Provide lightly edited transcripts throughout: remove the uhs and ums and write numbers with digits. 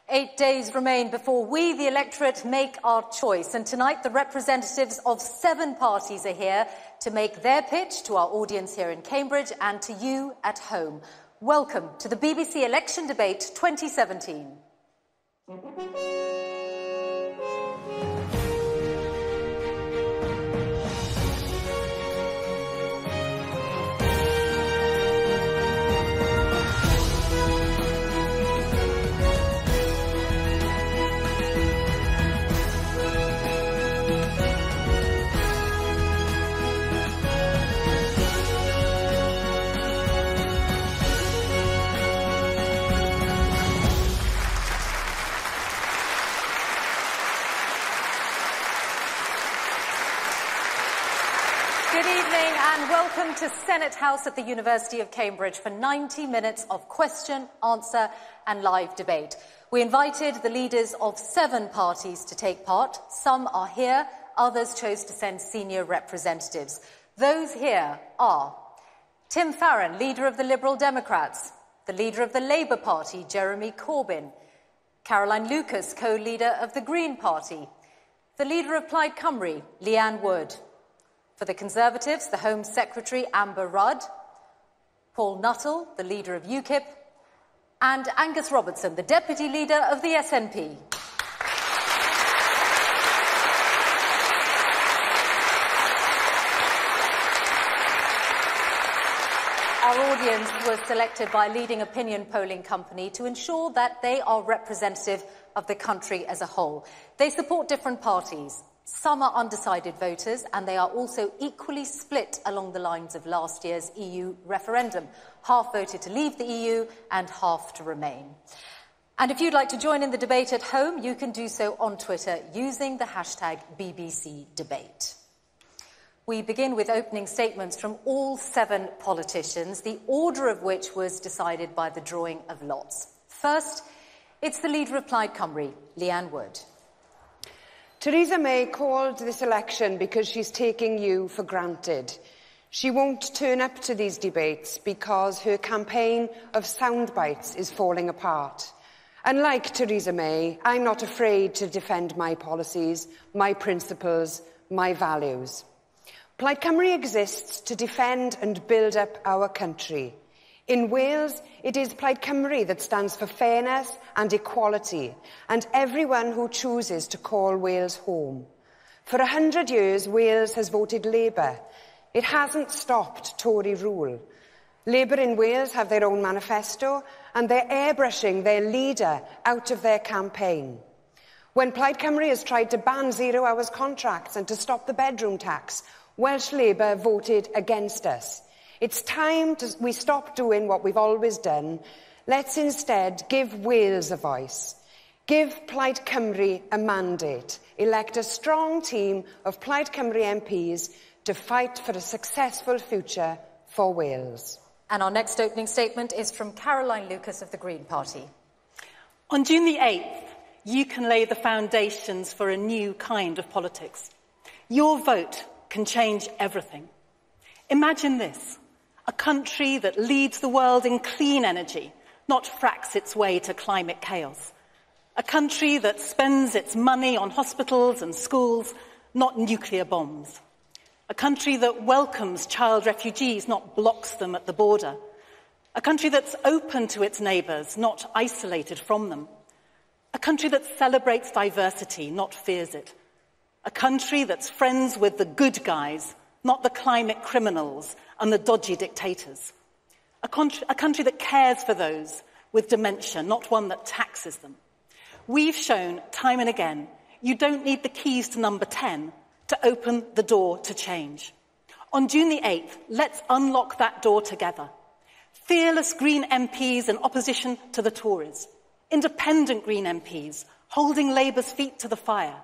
8 days remain before we, the electorate, make our choice. And tonight, the representatives of 7 parties are here to make their pitch to our audience here in Cambridge and to you at home. Welcome to the BBC Election Debate 2017. Welcome to Senate House at the University of Cambridge for 90 minutes of question, answer and live debate. We invited the leaders of 7 parties to take part. Some are here, others chose to send senior representatives. Those here are Tim Farron, leader of the Liberal Democrats, the leader of the Labour Party, Jeremy Corbyn, Caroline Lucas, co-leader of the Green Party, the leader of Plaid Cymru, Leanne Wood. For the Conservatives, the Home Secretary, Amber Rudd, Paul Nuttall, the leader of UKIP, and Angus Robertson, the deputy leader of the SNP. Our audience was selected by a leading opinion polling company to ensure that they are representative of the country as a whole. They support different parties. Some are undecided voters, and they are also equally split along the lines of last year's EU referendum. Half voted to leave the EU and half to remain. And if you'd like to join in the debate at home, you can do so on Twitter using the hashtag #BBCDebate. We begin with opening statements from all 7 politicians, the order of which was decided by the drawing of lots. First, it's the leader of Plaid Cymru, Leanne Wood. Theresa May called this election because she's taking you for granted. She won't turn up to these debates because her campaign of soundbites is falling apart. Unlike Theresa May, I'm not afraid to defend my policies, my principles, my values. Plaid Cymru exists to defend and build up our country. In Wales, it is Plaid Cymru that stands for fairness and equality, and everyone who chooses to call Wales home. For 100 years, Wales has voted Labour. It hasn't stopped Tory rule. Labour in Wales have their own manifesto, and they're airbrushing their leader out of their campaign. When Plaid Cymru has tried to ban 0 hours contracts and to stop the bedroom tax, Welsh Labour voted against us. It's time we stop doing what we've always done. Let's instead give Wales a voice. Give Plaid Cymru a mandate. Elect a strong team of Plaid Cymru MPs to fight for a successful future for Wales. And our next opening statement is from Caroline Lucas of the Green Party. On June the 8th, you can lay the foundations for a new kind of politics. Your vote can change everything. Imagine this. A country that leads the world in clean energy, not fracks its way to climate chaos. A country that spends its money on hospitals and schools, not nuclear bombs. A country that welcomes child refugees, not blocks them at the border. A country that's open to its neighbours, not isolated from them. A country that celebrates diversity, not fears it. A country that's friends with the good guys, not the climate criminals and the dodgy dictators. A country that cares for those with dementia, not one that taxes them. We've shown time and again, you don't need the keys to number 10 to open the door to change. On June the 8th, let's unlock that door together. Fearless Green MPs in opposition to the Tories. Independent Green MPs holding Labour's feet to the fire.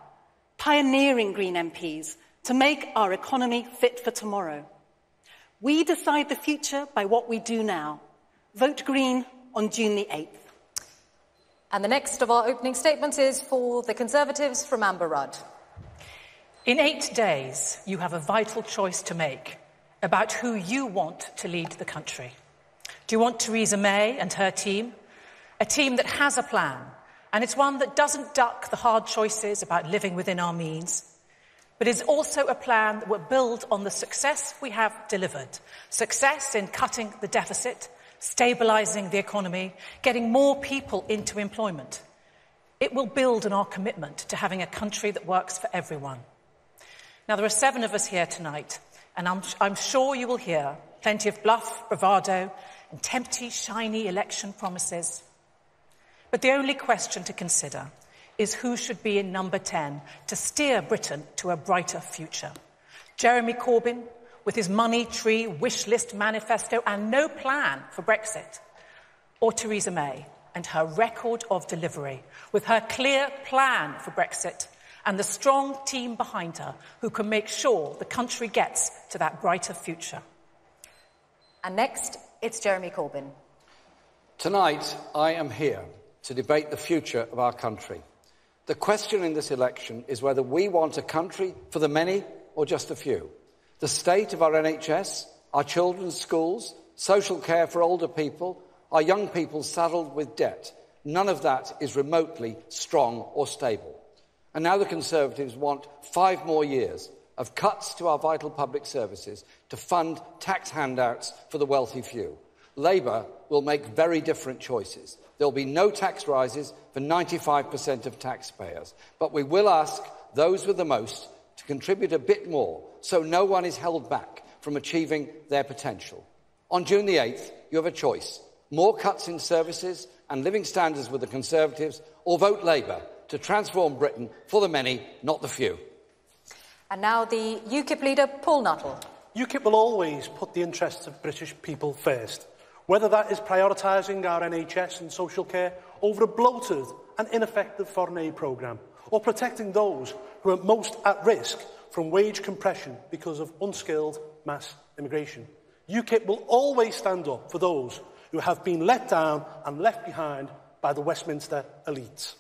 Pioneering Green MPs to make our economy fit for tomorrow. We decide the future by what we do now. Vote Green on June the 8th. And the next of our opening statements is for the Conservatives from Amber Rudd. In 8 days, you have a vital choice to make about who you want to lead the country. Do you want Theresa May and her team? A team that has a plan, And it's one that doesn't duck the hard choices about living within our means, but is also a plan that will build on the success we have delivered. Success in cutting the deficit, stabilising the economy, getting more people into employment. It will build on our commitment to having a country that works for everyone. Now, there are 7 of us here tonight, and I'm sure you will hear plenty of bluff, bravado, and tempting, shiny election promises. But the only question to consider is who should be in number 10 to steer Britain to a brighter future. Jeremy Corbyn, with his money tree, wish list manifesto and no plan for Brexit, or Theresa May and her record of delivery, with her clear plan for Brexit and the strong team behind her who can make sure the country gets to that brighter future. And next, it's Jeremy Corbyn. Tonight, I am here to debate the future of our country. The question in this election is whether we want a country for the many or just a few. The state of our NHS, our children's schools, social care for older people, our young people saddled with debt. None of that is remotely strong or stable. And now the Conservatives want 5 more years of cuts to our vital public services to fund tax handouts for the wealthy few. Labour will make very different choices. There will be no tax rises for 95% of taxpayers, but we will ask those with the most to contribute a bit more so no one is held back from achieving their potential. On June the 8th, you have a choice. More cuts in services and living standards with the Conservatives, or vote Labour to transform Britain for the many, not the few. And now the UKIP leader, Paul Nuttall. UKIP will always put the interests of British people first, whether that is prioritising our NHS and social care over a bloated and ineffective foreign aid programme, or protecting those who are most at risk from wage compression because of unskilled mass immigration. UKIP will always stand up for those who have been let down and left behind by the Westminster elites.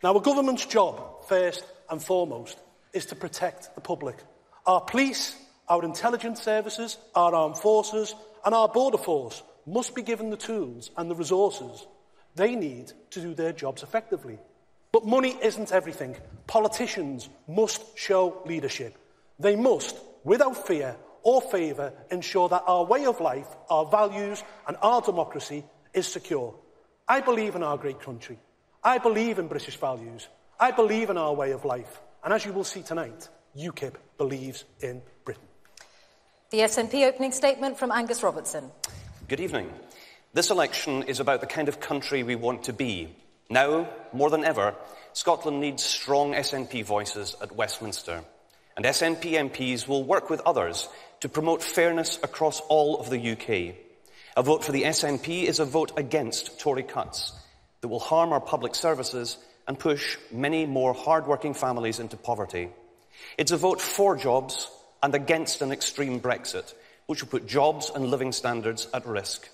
Now, a government's job, first and foremost, is to protect the public. Our police, our intelligence services, our armed forces and our border force must be given the tools and the resources they need to do their jobs effectively. But money isn't everything. Politicians must show leadership. They must, without fear or favour, ensure that our way of life, our values and our democracy is secure. I believe in our great country. I believe in British values. I believe in our way of life. And as you will see tonight, UKIP believes in Britain. The SNP opening statement from Angus Robertson. Good evening. This election is about the kind of country we want to be. Now, more than ever, Scotland needs strong SNP voices at Westminster. And SNP MPs will work with others to promote fairness across all of the UK. A vote for the SNP is a vote against Tory cuts that will harm our public services and push many more hard-working families into poverty. It's a vote for jobs and against an extreme Brexit, which will put jobs and living standards at risk.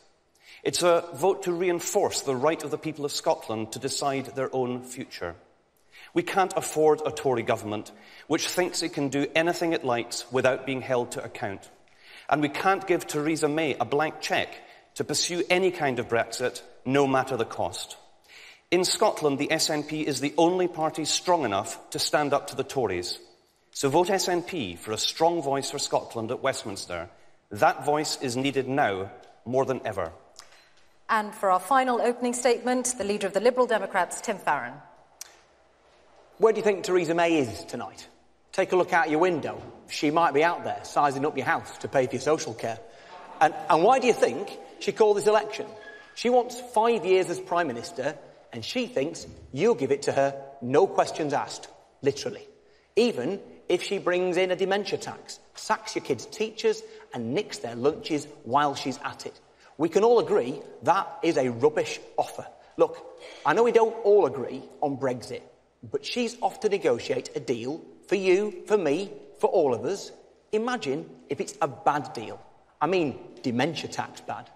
It's a vote to reinforce the right of the people of Scotland to decide their own future. We can't afford a Tory government which thinks it can do anything it likes without being held to account. And we can't give Theresa May a blank cheque to pursue any kind of Brexit, no matter the cost. In Scotland, the SNP is the only party strong enough to stand up to the Tories. So vote SNP for a strong voice for Scotland at Westminster. That voice is needed now more than ever. And for our final opening statement, the leader of the Liberal Democrats, Tim Farron. Where do you think Theresa May is tonight? Take a look out your window. She might be out there sizing up your house to pay for your social care. And why do you think she called this election? She wants 5 years as Prime Minister, and she thinks you'll give it to her, no questions asked, literally. Even if she brings in a dementia tax, sacks your kids' teachers and nicks their lunches while she's at it. We can all agree that is a rubbish offer. Look, I know we don't all agree on Brexit, but she's off to negotiate a deal for you, for me, for all of us. Imagine if it's a bad deal. I mean, dementia tax bad.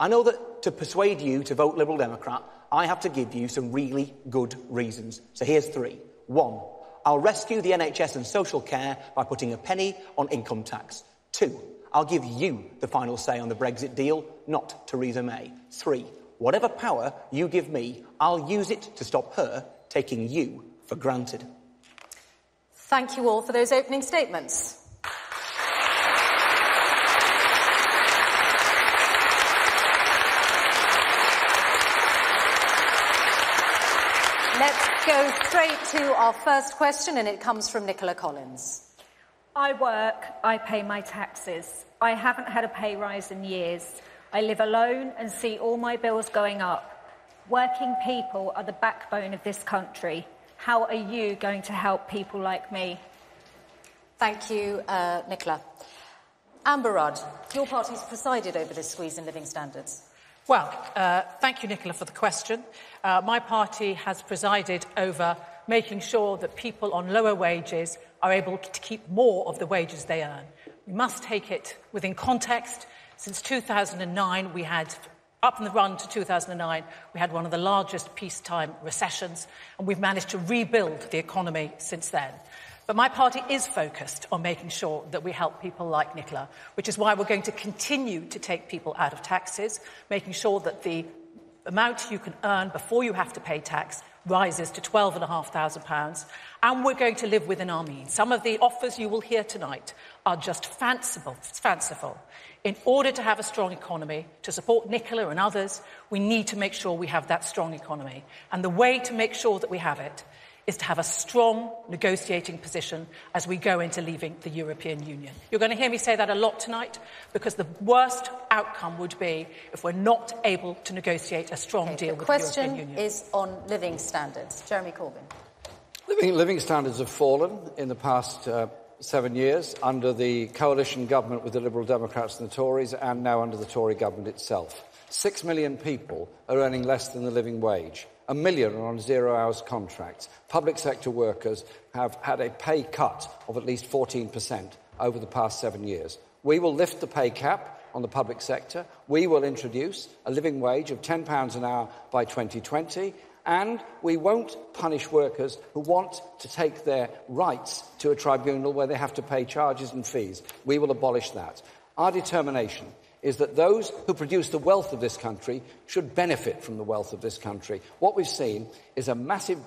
I know that to persuade you to vote Liberal Democrat, I have to give you some really good reasons. So here's 3. 1, I'll rescue the NHS and social care by putting a penny on income tax. 2, I'll give you the final say on the Brexit deal, not Theresa May. 3, whatever power you give me, I'll use it to stop her taking you for granted. Thank you all for those opening statements. Let's go straight to our first question, and it comes from Nicola Collins. I work, I pay my taxes. I haven't had a pay rise in years. I live alone and see all my bills going up. Working people are the backbone of this country. How are you going to help people like me? Thank you, Nicola. Amber Rudd, your party's presided over this squeeze in living standards. Well, thank you, Nicola, for the question. My party has presided over making sure that people on lower wages are able to keep more of the wages they earn. We must take it within context. Since 2009, we had, up in the run to 2009, we had one of the largest peacetime recessions, and we've managed to rebuild the economy since then. But my party is focused on making sure that we help people like Nicola, which is why we're going to continue to take people out of taxes, making sure that the amount you can earn before you have to pay tax rises to £12,500, and we're going to live within our means. Some of the offers you will hear tonight are just fanciful. In order to have a strong economy, to support Nicola and others, we need to make sure we have that strong economy. And the way to make sure that we have it is to have a strong negotiating position as we go into leaving the European Union. You're going to hear me say that a lot tonight, because the worst outcome would be if we're not able to negotiate a strong deal with the European Union. The question is on living standards. Jeremy Corbyn. Living standards have fallen in the past 7 years under the coalition government with the Liberal Democrats and the Tories, and now under the Tory government itself. 6 million people are earning less than the living wage. 1 million are on zero-hours contracts. Public sector workers have had a pay cut of at least 14% over the past 7 years. We will lift the pay cap on the public sector. We will introduce a living wage of £10 an hour by 2020. And we won't punish workers who want to take their rights to a tribunal where they have to pay charges and fees. We will abolish that. Our determination is that those who produce the wealth of this country should benefit from the wealth of this country. What we've seen is a massive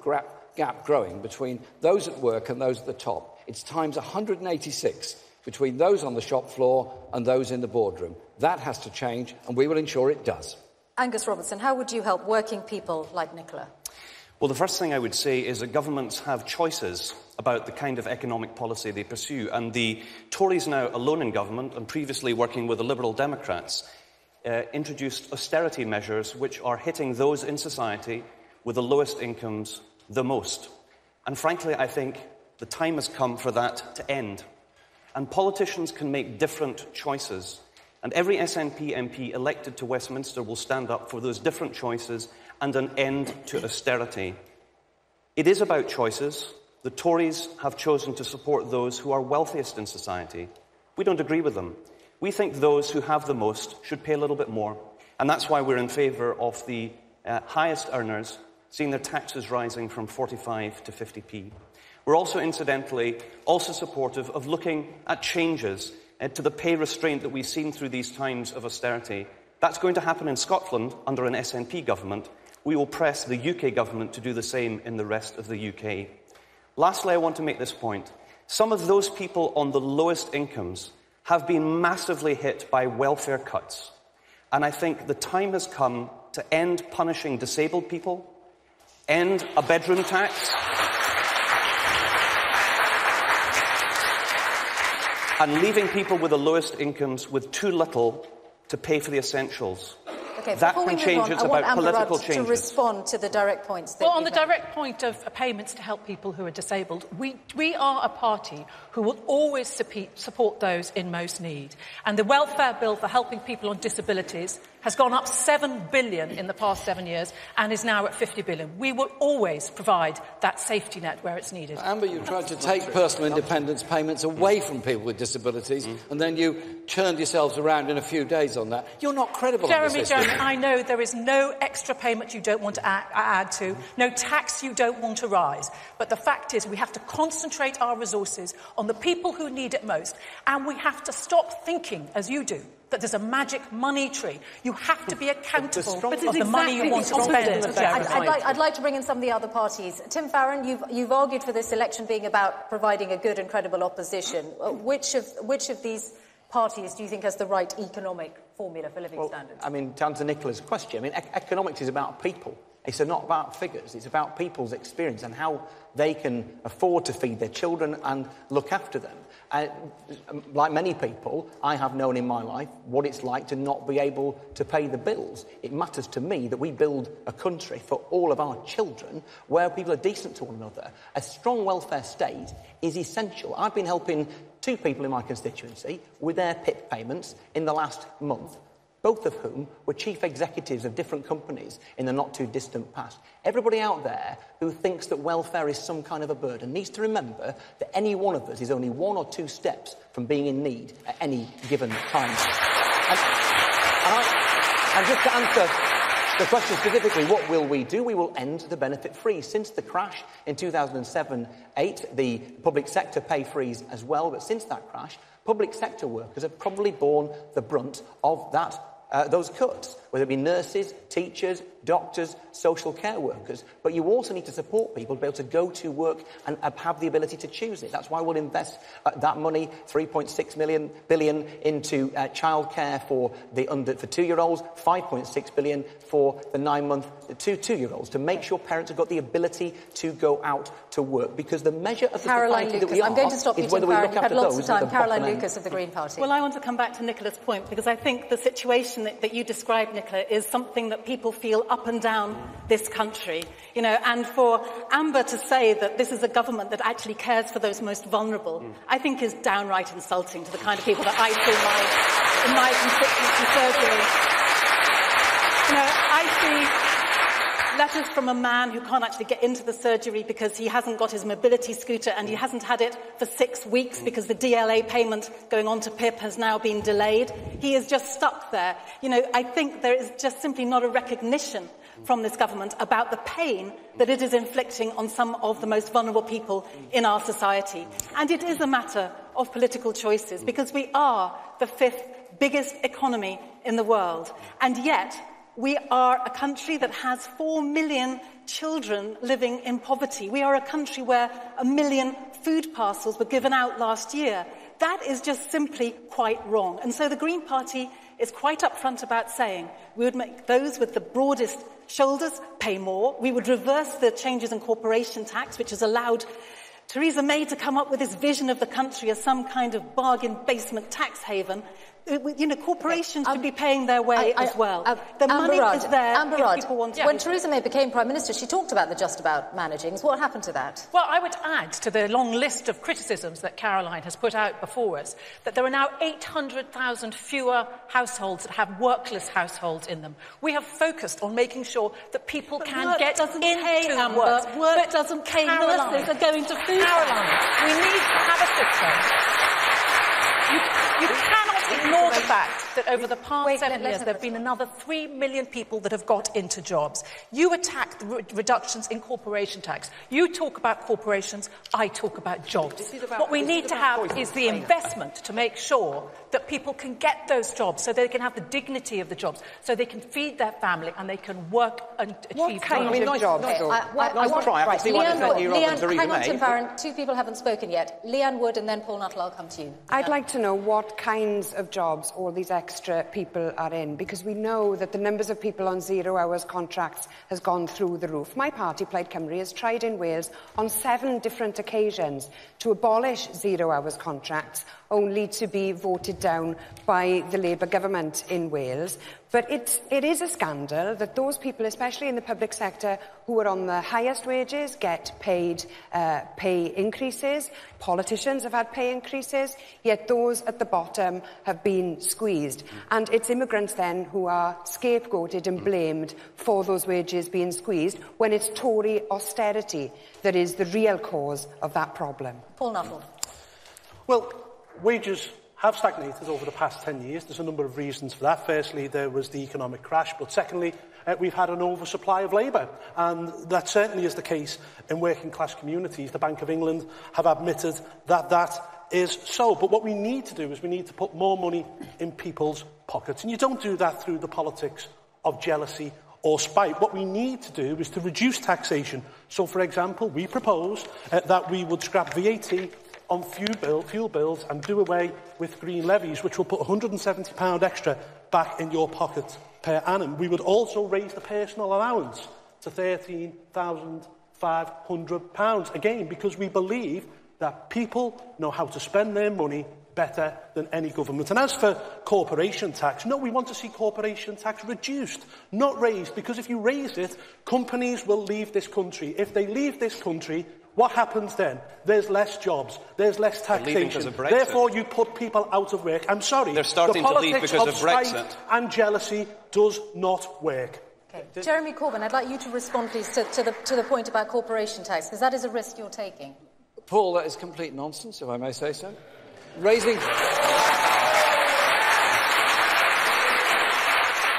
gap growing between those at work and those at the top. It's times 186 between those on the shop floor and those in the boardroom. That has to change, and we will ensure it does. Angus Robertson, how would you help working people like Nicola? Well, the first thing I would say is that governments have choices about the kind of economic policy they pursue, and the Tories, now alone in government and previously working with the Liberal Democrats, introduced austerity measures which are hitting those in society with the lowest incomes the most. And frankly, I think the time has come for that to end. And politicians can make different choices, and every SNP MP elected to Westminster will stand up for those different choices and an end to austerity. It is about choices. The Tories have chosen to support those who are wealthiest in society. We don't agree with them. We think those who have the most should pay a little bit more, and that's why we're in favour of the highest earners seeing their taxes rising from 45 to 50p. We're also, incidentally, supportive of looking at changes to the pay restraint that we've seen through these times of austerity. That's going to happen in Scotland under an SNP government. We will press the UK government to do the same in the rest of the UK. Lastly, I want to make this point. Some of those people on the lowest incomes have been massively hit by welfare cuts. And I think the time has come to end punishing disabled people, end a bedroom tax, and leaving people with the lowest incomes with too little to pay for the essentials. Okay, that can change. It's about political changes. To respond to the direct points. Well, on the direct point of payments to help people who are disabled, we are a party who will always support those in most need. And the welfare bill for helping people on disabilities has gone up £7 billion in the past 7 years and is now at £50 billion. We will always provide that safety net where it's needed. Amber, you tried to take personal independence payments away from people with disabilities, and then you turned yourselves around in a few days on that. You're not credible on this issue. Jeremy, I know there is no extra payment you don't want to add to, no tax you don't want to rise. But the fact is we have to concentrate our resources on the people who need it most, and we have to stop thinking, as you do, that there's a magic money tree. You have to be accountable But of the money you want to spend. I'd like to bring in some of the other parties. Tim Farron, you've argued for this election being about providing a good and credible opposition. Which of these parties do you think has the right economic formula for living standards? I mean, to answer Nicola's question, I mean, economics is about people. It's not about figures. It's about people's experience and how they can afford to feed their children and look after them. Like many people, I have known in my life what it's like to not be able to pay the bills. It matters to me that we build a country for all of our children where people are decent to one another. A strong welfare state is essential. I've been helping 2 people in my constituency with their PIP payments in the last month, both of whom were chief executives of different companies in the not-too-distant past. Everybody out there who thinks that welfare is some kind of a burden needs to remember that any one of us is only 1 or 2 steps from being in need at any given time. And just to answer the question specifically, what will we do? We will end the benefit freeze. Since the crash in 2007-8, the public sector pay freeze as well, but since that crash, public sector workers have probably borne the brunt of those cuts, whether it be nurses, teachers, doctors, social care workers. But you also need to support people to be able to go to work and have the ability to choose it. That's why we'll invest that money, £3.6 billion, into childcare for 2-year-olds, £5.6 billion for the 9-month to 2-year-olds, to make sure parents have got the ability to go out to work. Because the measure of the society that we are is whether we look after those at the Caroline bottom Lucas of the Green Party. Well, I want to come back to Nicola's point, because I think the situation that you described, Nicola, is something that people feel up and down this country. You know, and for Amber to say that this is a government that actually cares for those most vulnerable, I think is downright insulting to the kind of people that I see in my constituency surgery. You know, I see letters from a man who can't actually get into the surgery because he hasn't got his mobility scooter and he hasn't had it for 6 weeks because the DLA payment going on to PIP has now been delayed. He is just stuck there. You know, I think there is just simply not a recognition from this government about the pain that it is inflicting on some of the most vulnerable people in our society. And it is a matter of political choices, because we are the 5th biggest economy in the world. And yet, we are a country that has 4 million children living in poverty. We are a country where 1 million food parcels were given out last year. That is just simply quite wrong. And so the Green Party is quite upfront about saying we would make those with the broadest shoulders pay more. We would reverse the changes in corporation tax, which has allowed Theresa May to come up with this vision of the country as some kind of bargain basement tax haven. You know, corporations should be paying their way as well. The money is there if people want to. When Theresa May became Prime Minister, she talked about the just about managings. What happened to that? Well, I would add to the long list of criticisms that Caroline has put out before us that there are now 800,000 fewer households that have workless households in them. We have focused on making sure that people can get into work. Work doesn't pay. Nurses are going to food. Caroline, we need to have a system. You cannot ignore the fact that over the past 7 years there have been another 3 million people that have got into jobs. You attack the reductions in corporation tax. You talk about corporations, I talk about jobs. What we need to have is the investment to make sure that people can get those jobs, so they can have the dignity of the jobs, so they can feed their family and they can work and achieve. What kind of jobs? Hang on, Tim Farron. 2 people haven't spoken yet. Leanne Wood and then Paul Nuttall. I'll come to you. I'd like to know what kinds of jobs all these extra people are in, because we know that the numbers of people on 0 hours contracts has gone through the roof. My party, Plaid Cymru, has tried in Wales on 7 different occasions to abolish 0 hours contracts, only to be voted down by the Labour government in Wales. But it is a scandal that those people, especially in the public sector, who are on the highest wages, get paid pay increases. Politicians have had pay increases, yet those at the bottom have been squeezed. And it's immigrants then who are scapegoated and blamed for those wages being squeezed, when it's Tory austerity that is the real cause of that problem. Paul Nuttall. Well, wages have stagnated over the past 10 years. There's a number of reasons for that. Firstly, there was the economic crash, but secondly, we've had an oversupply of labour, and that certainly is the case in working class communities. The Bank of England have admitted that that is so. But what we need to do is we need to put more money in people's pockets. And you don't do that through the politics of jealousy or spite. What we need to do is to reduce taxation. So, for example, we propose that we would scrap VAT on fuel bills and do away with green levies, which will put £170 extra back in your pocket per annum. We would also raise the personal allowance to £13,500, again, because we believe that people know how to spend their money better than any government. And as for corporation tax, no, we want to see corporation tax reduced, not raised, because if you raise it, companies will leave this country. If they leave this country, what happens then? There's less jobs, there's less taxation. Therefore, you put people out of work. I'm sorry, they're starting to leave because of Brexit. And jealousy does not work. Okay. Jeremy Corbyn, I'd like you to respond, please, to the point about corporation tax, because that is a risk you're taking. Paul, that is complete nonsense, if I may say so. Raising...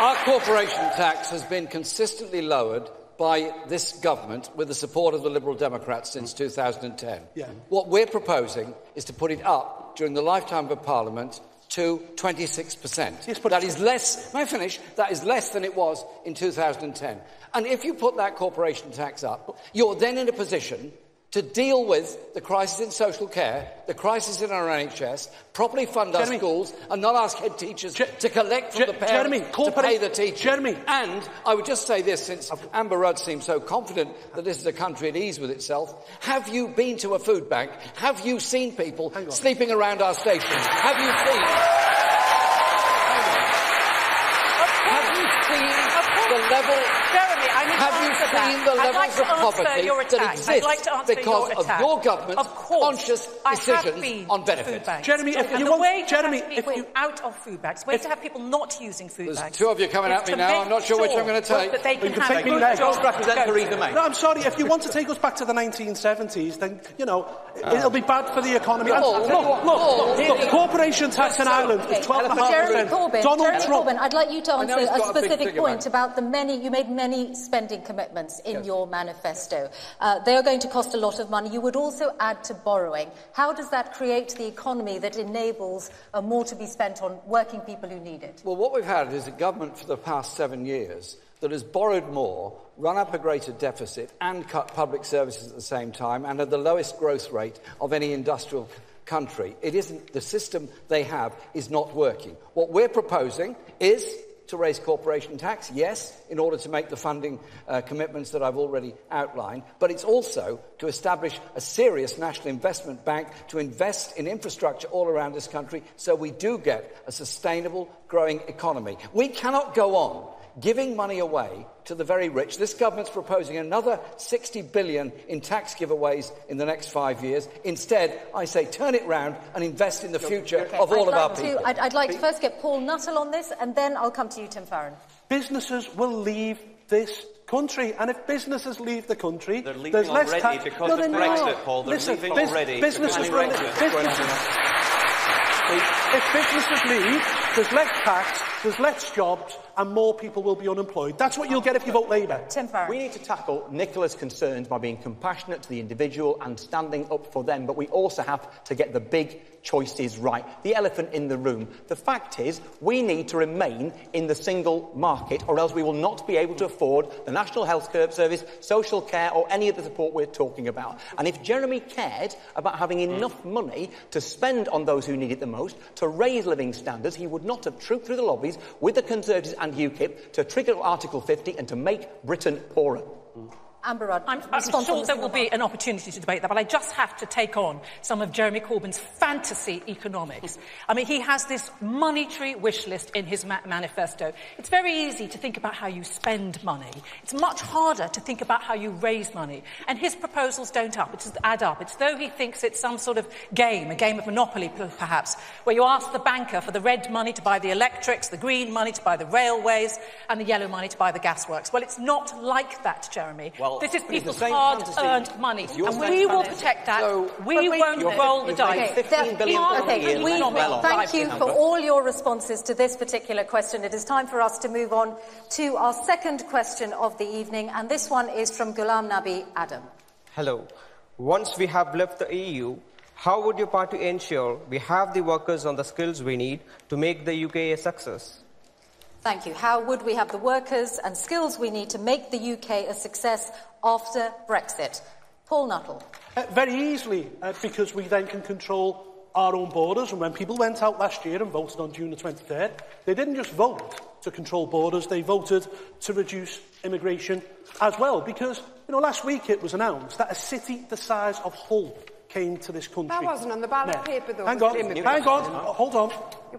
Our corporation tax has been consistently lowered by this government with the support of the Liberal Democrats since 2010. Yeah. What we're proposing is to put it up during the lifetime of a Parliament to 26%. Yes, but that is less... May I finish? That is less than it was in 2010. And if you put that corporation tax up, you're then in a position to deal with the crisis in social care, the crisis in our NHS, properly fund our schools, and not ask head teachers to collect from the parents to pay the teachers. And I would just say this, since Amber Rudd seems so confident that this is a country at ease with itself, have you been to a food bank? Have you seen people sleeping around our stations? Have you seen... Have you seen the level... Jeremy, I need have to you answer seen that. the I'd levels like to of poverty answer that exist I'd like to answer because your of attack. your government's Of course, conscious decisions on benefits? Jeremy, if you the want... way to Jeremy, have people out of food banks, the way to have people not using food There's banks... two of you coming at me now. I'm not sure which I'm going to take. ...that they can can have take me good next. jobs. Represent Theresa May. No, I'm sorry, if you want to take us back to the 1970s, then, you know, it'll be bad for the economy. Look, corporation tax in Ireland is 12.5%. Jeremy Corbyn, I'd like you to answer a specific point about the many... You made many spending commitments in your manifesto. They are going to cost a lot of money. You would also add to borrowing. How does that create the economy that enables more to be spent on working people who need it? Well, what we've had is a government for the past 7 years that has borrowed more, run up a greater deficit and cut public services at the same time and had the lowest growth rate of any industrial country. It isn't... The system they have is not working. What we're proposing is to raise corporation tax, yes, in order to make the funding commitments that I've already outlined, but it's also to establish a serious national investment bank to invest in infrastructure all around this country so we do get a sustainable, growing economy. We cannot go on giving money away to the very rich. This government's proposing another $60 billion in tax giveaways in the next 5 years. Instead, I say turn it round and invest in the future of all of our people. I'd like to first get Paul Nuttall on this, and then I'll come to you, Tim Farron. Businesses will leave this country, and if businesses leave the country, they're leaving there's less already tax. because of Brexit, Paul. They're leaving already. Businesses will... If businesses leave, there's less tax, there's less jobs, and more people will be unemployed. That's what you'll get if you vote Labour. Tim Farron. We need to tackle Nicola's concerns by being compassionate to the individual and standing up for them, but we also have to get the big choices right. The elephant in the room. The fact is, we need to remain in the single market, or else we will not be able to afford the National Health Service, social care, or any of the support we're talking about. And if Jeremy cared about having enough money to spend on those who need it the most, to raise living standards, he would not have trooped through the lobbies with the Conservatives and UKIP to trigger Article 50 and to make Britain poorer. Amber Rudd, I'm sure there will be an opportunity to debate that, but I just have to take on some of Jeremy Corbyn's fantasy economics. I mean, he has this monetary wish list in his manifesto. It's very easy to think about how you spend money. It's much harder to think about how you raise money. And his proposals don't add up. It's though he thinks it's some sort of game, a game of Monopoly, perhaps, where you ask the banker for the red money to buy the electrics, the green money to buy the railways, and the yellow money to buy the gasworks. Well, it's not like that, Jeremy. Well, this is people's hard-earned money, and we will protect that. We won't roll the dice. Thank you for all your responses to this particular question. It is time for us to move on to our second question of the evening, and this one is from Ghulam Nabi Adam. Hello. Once we have left the EU, How would your party ensure we have the workers and the skills we need to make the UK a success? Thank you. How would we have the workers and skills we need to make the UK a success after Brexit? Paul Nuttall. Very easily, because we then can control our own borders. And when people went out last year and voted on June the 23rd, they didn't just vote to control borders, they voted to reduce immigration as well. Because, last week it was announced that a city the size of Hull came to this country. That wasn't on the ballot paper, though. Hang on, hold on.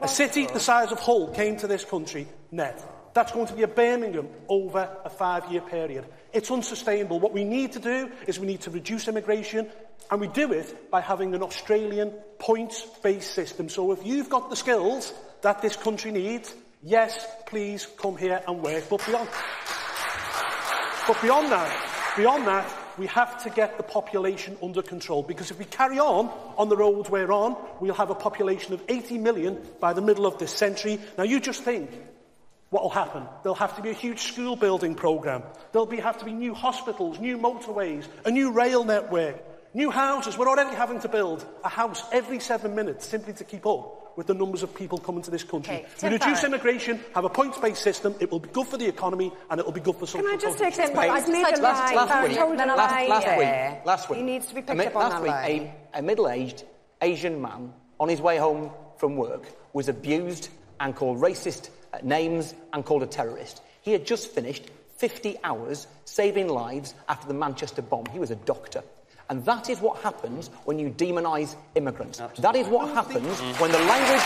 A city the size of Hull came to this country net. That's going to be a Birmingham over a 5-year period. It's unsustainable. What we need to do is we need to reduce immigration, and we do it by having an Australian points-based system. So if you've got the skills that this country needs, yes, please come here and work. But beyond that, we have to get the population under control, because if we carry on the road we're on, we'll have a population of 80 million by the middle of this century. Now, you just think what will happen. There'll have to be a huge school building programme. There'll have to be new hospitals, new motorways, a new rail network, new houses. We're already having to build a house every 7 minutes simply to keep up with the numbers of people coming to this country. We reduce immigration, have a points-based system, it will be good for the economy and it will be good for social. Can I just take this? I've made a lie. Last week, he needs to be picked up on that lie. A middle-aged Asian man on his way home from work was abused and called racist names and called a terrorist. He had just finished 50 hours saving lives after the Manchester bomb. He was a doctor. And that is what happens when you demonise immigrants. Absolutely. That is what happens when the language...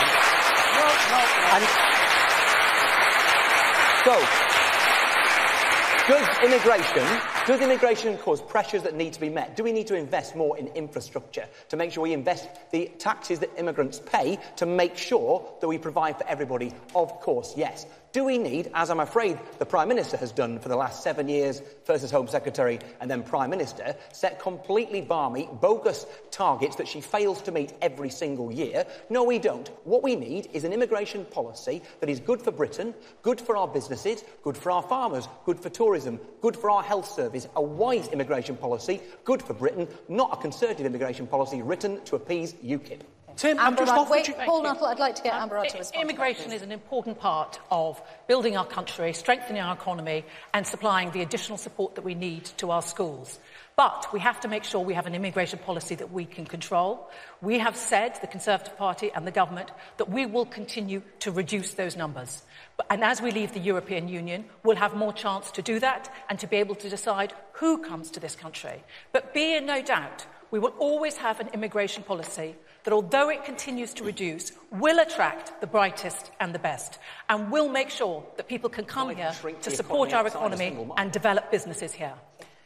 Does immigration cause pressures that need to be met? Do we need to invest more in infrastructure to make sure we invest the taxes that immigrants pay to make sure that we provide for everybody? Of course, yes. Do we need, as I'm afraid the Prime Minister has done for the last 7 years, first as Home Secretary and then Prime Minister, set completely balmy, bogus targets that she fails to meet every single year? No, we don't. What we need is an immigration policy that is good for Britain, good for our businesses, good for our farmers, good for tourism, good for our health service, a wise immigration policy, good for Britain, not a Conservative immigration policy written to appease UKIP. Tim, Paul Nuttall, I'd like to get Amber Rudd to respond. Immigration is an important part of building our country, strengthening our economy and supplying the additional support that we need to our schools. But we have to make sure we have an immigration policy that we can control. We have said, the Conservative Party and the government, that we will continue to reduce those numbers. And as we leave the European Union, we'll have more chance to do that and to be able to decide who comes to this country. But be in no doubt, we will always have an immigration policy that, although it continues to reduce, will attract the brightest and the best, and will make sure that people can come here to support our economy and develop businesses here.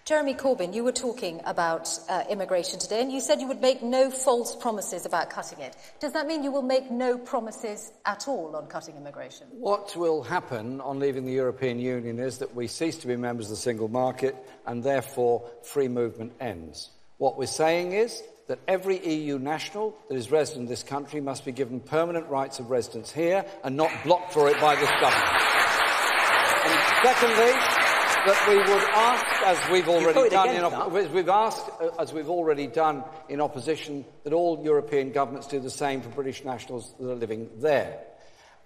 Jeremy Corbyn, you were talking about immigration today, and you said you would make no false promises about cutting it. Does that mean you will make no promises at all on cutting immigration? What will happen on leaving the European Union is that we cease to be members of the single market, and therefore free movement ends. What we're saying is that every EU national that is resident in this country must be given permanent rights of residence here and not blocked for it by this government. And secondly, that we would ask, as we've already done in opposition, that all European governments do the same for British nationals that are living there.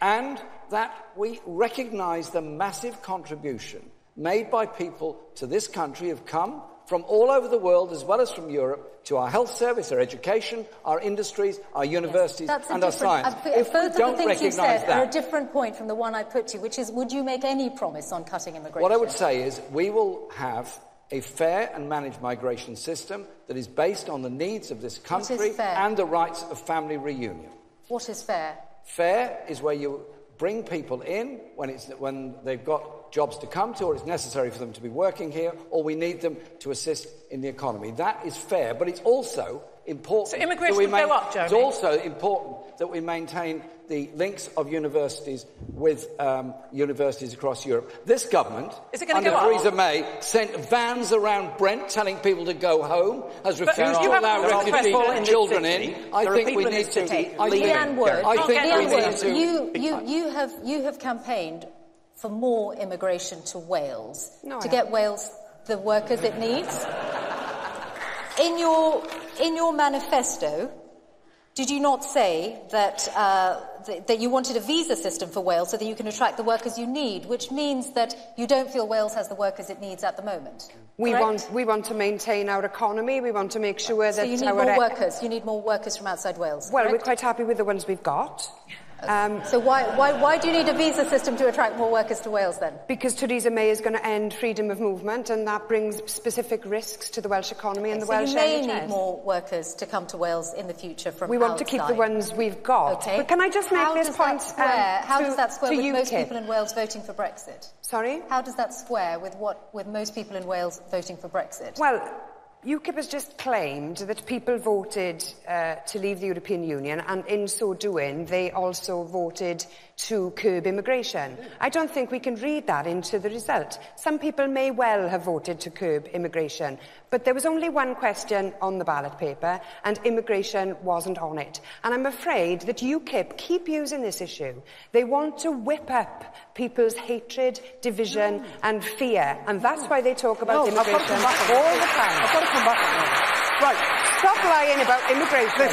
And that we recognise the massive contribution made by people to this country who've come from all over the world, as well as from Europe, to our health service, our education, our industries, our universities and our science. If both of the things you said are a different point from the one I put to you, which is, would you make any promise on cutting immigration? What I would say is we will have a fair and managed migration system that is based on the needs of this country and the rights of family reunion. What is fair? Fair is where you bring people in when they've got jobs to come to, or it's necessary for them to be working here, or we need them to assist in the economy. That is fair, but it's also important... So immigration will go up, Jeremy. It's also important that we maintain the links of universities with universities across Europe. This government, under Theresa May, sent vans around Brent telling people to go home, has refused to allow refugee children in. I think we need to... Leanne Wood, you have campaigned for more immigration to Wales, get Wales the workers it needs. In your manifesto, Did you not say that, that you wanted a visa system for Wales so that you can attract the workers you need, which means that you don't feel Wales has the workers it needs at the moment? We want to maintain our economy. We want to make sure that so you need more workers. You need more workers from outside Wales. Well, correct? we're quite happy with the ones we've got. So why do you need a visa system to attract more workers to Wales then? Because Theresa May is going to end freedom of movement, and that brings specific risks to the Welsh economy and the Welsh NHS. So you may need more workers to come to Wales in the future from outside. We want to keep the ones we've got. Okay. But can I just make this point? How does that square with UKIP? most people in Wales voting for Brexit? Sorry? How does that square with most people in Wales voting for Brexit? Well, UKIP has just claimed that people voted to leave the European Union, and in so doing, they also voted to curb immigration. I don't think we can read that into the result. Some people may well have voted to curb immigration, but there was only one question on the ballot paper, and immigration wasn't on it. And I'm afraid that UKIP keep using this issue. They want to whip up people's hatred, division and fear, and that's why they talk about immigration all the time. I've got to come back on that. Right. Stop lying about immigration.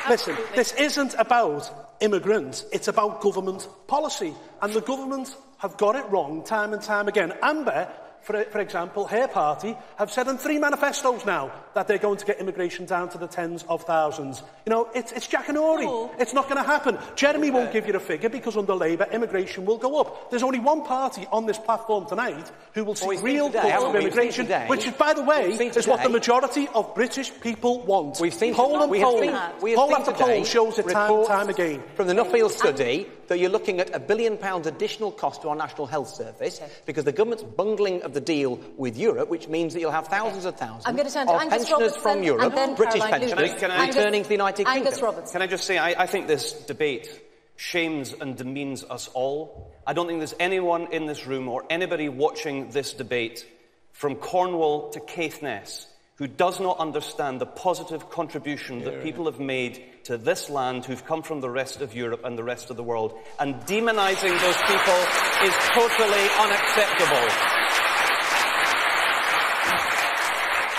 Listen. This isn't about immigrants. It's about government policy. And the government have got it wrong time and time again. Amber, for example, her party have said in 3 manifestos now that they're going to get immigration down to the tens of thousands. You know, it's Jack and Ori. It's not going to happen. Jeremy won't give you a figure because under Labour, immigration will go up. There's only one party on this platform tonight who will see real cuts of immigration, which, by the way, is what the majority of British people want. Poll after poll shows it time and time again. From the Nuffield study that you're looking at £1 billion additional cost to our National Health Service because the government's bungling of the deal with Europe, which means that you'll have thousands of thousands of pensioners from Europe, British pensioners, returning to the United Kingdom. Can I just say, I think this debate shames and demeans us all. I don't think there's anyone in this room or anybody watching this debate from Cornwall to Caithness who does not understand the positive contribution that people have made to this land who've come from the rest of Europe and the rest of the world. And demonising those people is totally unacceptable.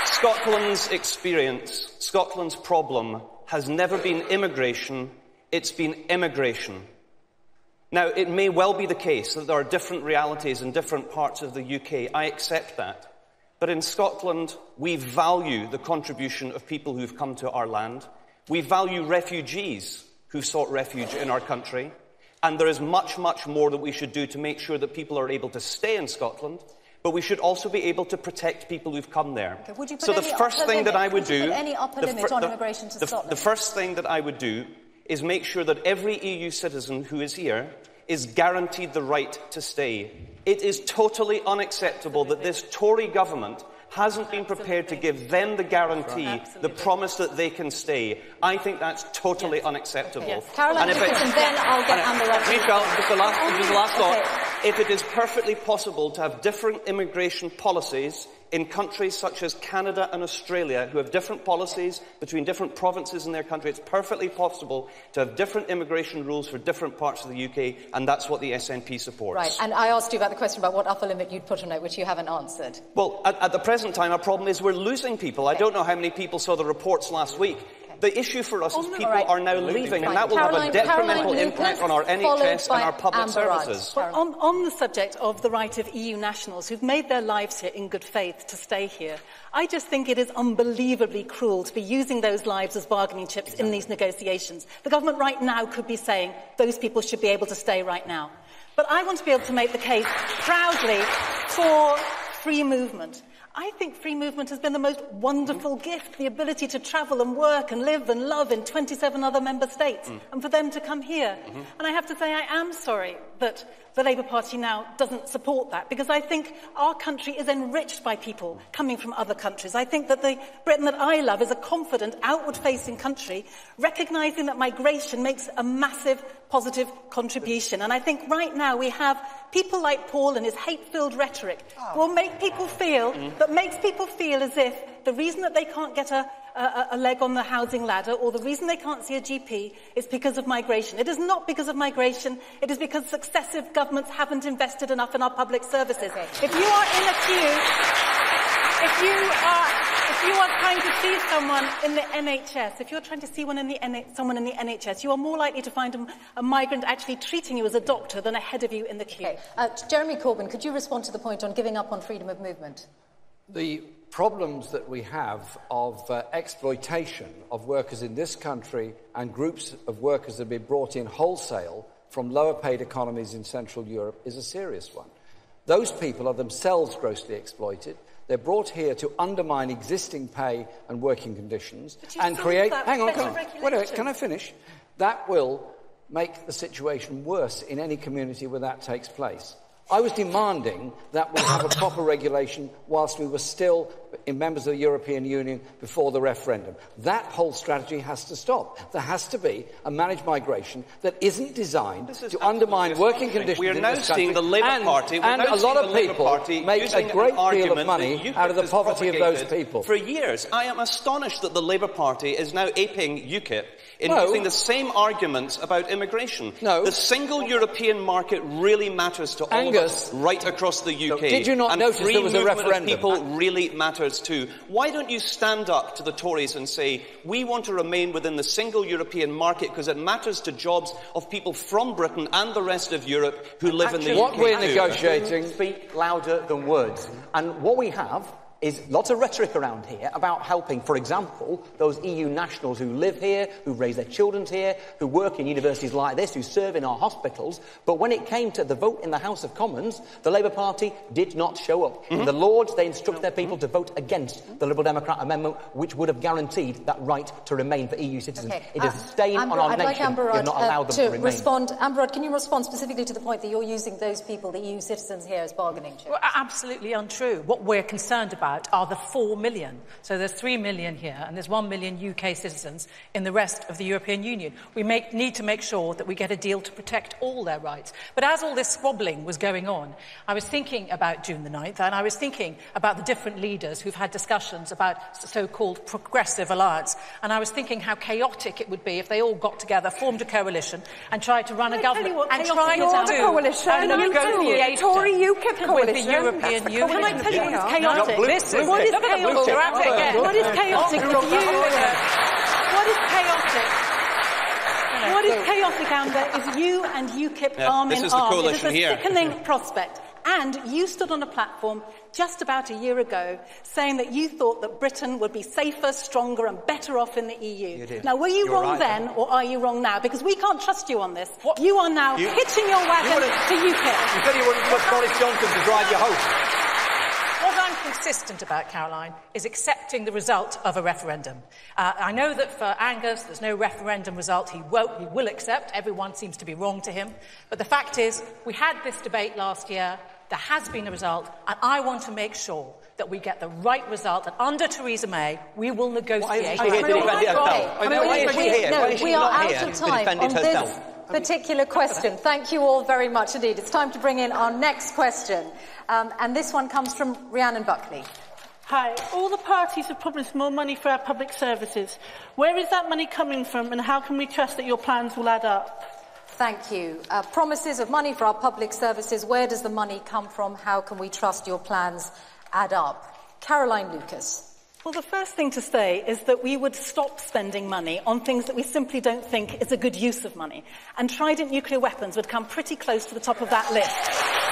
Scotland's experience, Scotland's problem, has never been immigration, it's been immigration. Now, it may well be the case that there are different realities in different parts of the UK. I accept that. But in Scotland, we value the contribution of people who've come to our land. We value refugees who've sought refuge in our country. And there is much, much more that we should do to make sure that people are able to stay in Scotland. But we should also be able to protect people who've come there. Okay, would you put so the first thing that I would do... any upper limit on immigration to Scotland? The first thing that I would do is make sure that every EU citizen who is here is guaranteed the right to stay. It is totally unacceptable that this Tory government hasn't been prepared to give them the guarantee, the promise that they can stay. I think that's totally unacceptable. Yes. Caroline, and then I'll get Amber. Michal, just the last thought. If it is perfectly possible to have different immigration policies in countries such as Canada and Australia, who have different policies between different provinces in their country, it's perfectly possible to have different immigration rules for different parts of the UK, and that's what the SNP supports. Right, and I asked you about the question about what upper limit you'd put on it, which you haven't answered. Well, at the present time, our problem is we're losing people. I don't know how many people saw the reports last week. The issue for us is people are now leaving, and that will have a detrimental impact on our NHS and our public services. Well, on the subject of the right of EU nationals who've made their lives here in good faith to stay here, I just think it is unbelievably cruel to be using those lives as bargaining chips in these negotiations. The government right now could be saying those people should be able to stay right now. But I want to be able to make the case proudly for free movement. I think free movement has been the most wonderful gift, the ability to travel and work and live and love in 27 other member states, and for them to come here. And I have to say I am sorry that the Labour Party now doesn't support that, because I think our country is enriched by people coming from other countries. I think that the Britain that I love is a confident, outward-facing country, recognising that migration makes a massive positive contribution. And I think right now we have people like Paul and his hate-filled rhetoric will make people feel, that makes people feel as if the reason that they can't get a leg on the housing ladder, or the reason they can't see a GP, is because of migration. It is not because of migration. It is because successive governments haven't invested enough in our public services. If you are in a queue, if you you are trying to see someone in the NHS, if you're trying to see someone in the NHS, you are more likely to find a migrant actually treating you as a doctor than ahead of you in the queue. Okay. Jeremy Corbyn, could you respond to the point on giving up on freedom of movement? The problems that we have of exploitation of workers in this country and groups of workers that have been brought in wholesale from lower-paid economies in Central Europe is a serious one. Those people are themselves grossly exploited. They're brought here to undermine existing pay and working conditions and create... Hang on, wait, can I finish? That will make the situation worse in any community where that takes place. I was demanding that we have a proper regulation whilst we were still members of the European Union before the referendum. That whole strategy has to stop. There has to be a managed migration that isn't designed to undermine working conditions we are in now this country. Seeing the Labour Party, and a lot of people make a great deal of money out of the poverty of those people. For years, I am astonished that the Labour Party is now aping UKIP in using the same arguments about immigration. No. The single European market really matters to all of us right across the UK. Did you not notice there was a referendum? Of people really matters too. Why don't you stand up to the Tories and say, we want to remain within the single European market because it matters to jobs of people from Britain and the rest of Europe who live in the UK. What we're negotiating... Speak louder than words. And what we have is lots of rhetoric around here about helping, for example, those EU nationals who live here, who raise their children here, who work in universities like this, who serve in our hospitals. But when it came to the vote in the House of Commons, the Labour Party did not show up. In the Lords, they instruct their people to vote against the Liberal Democrat amendment, which would have guaranteed that right to remain for EU citizens. Okay. It is a stain on our nation. We have not allowed them to remain. Respond. Amber Rudd, can you respond specifically to the point that you're using those people, the EU citizens here, as bargaining chips? Well, absolutely untrue. What we're concerned about are the 4 million. So there's 3 million here, and there's 1 million UK citizens in the rest of the European Union. We need to make sure that we get a deal to protect all their rights. But as all this squabbling was going on, I was thinking about June the 9th, and I was thinking about the different leaders who've had discussions about so-called progressive alliance. And I was thinking how chaotic it would be if they all got together, formed a coalition, and tried to run a government and tried to do a negotiation Tory UKIP coalition with the European Union. Can I tell you what's chaotic? This is What is chaotic? What is chaotic if you... What is chaotic? What is chaotic, Amber, is you and UKIP arm in arm. It is a sickening prospect. And you stood on a platform just about a year ago saying that you thought that Britain would be safer, stronger and better off in the EU. Now, were you wrong then or are you wrong now? Because we can't trust you on this. What? You are now hitching your wagon to UKIP. You said you wouldn't trust Boris Johnson to drive your home. What I'm consistent about, Caroline, is accepting the result of a referendum. I know that for Angus, there's no referendum result he will accept. Everyone seems to be wrong to him. But the fact is, we had this debate last year. There has been a result, and I want to make sure that we get the right result, and under Theresa May, we will negotiate. Why is she here to defend it herself? Why is she here? Why is she not here to defend it herself? Particular question. Thank you all very much indeed. It's time to bring in our next question. And this one comes from Rhiannon Buckley. Hi. All the parties have promised more money for our public services. Where is that money coming from, and how can we trust that your plans will add up? Thank you. Promises of money for our public services. Where does the money come from? How can we trust your plans add up? Caroline Lucas. Well, the first thing to say is that we would stop spending money on things that we simply don't think is a good use of money. And Trident nuclear weapons would come pretty close to the top of that list.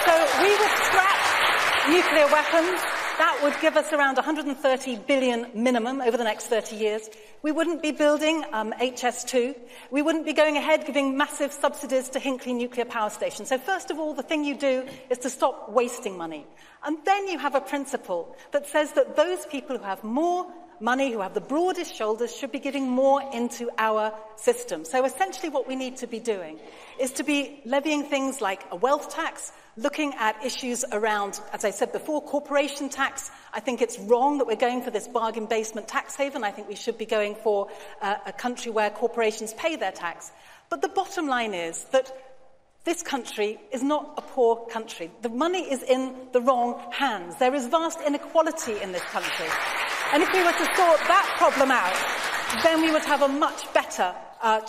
So we would scrap nuclear weapons. That would give us around 130 billion minimum over the next 30 years. We wouldn't be building HS2. We wouldn't be going ahead giving massive subsidies to Hinkley nuclear power station. So first of all, the thing you do is to stop wasting money. And then you have a principle that says that those people who have more money, who have the broadest shoulders, should be giving more into our system. So essentially what we need to be doing is to be levying things like a wealth tax, looking at issues around, as I said before, corporation tax. I think it's wrong that we're going for this bargain basement tax haven. I think we should be going for a country where corporations pay their tax. But the bottom line is that this country is not a poor country. The money is in the wrong hands. There is vast inequality in this country. And if we were to sort that problem out, then we would have a much better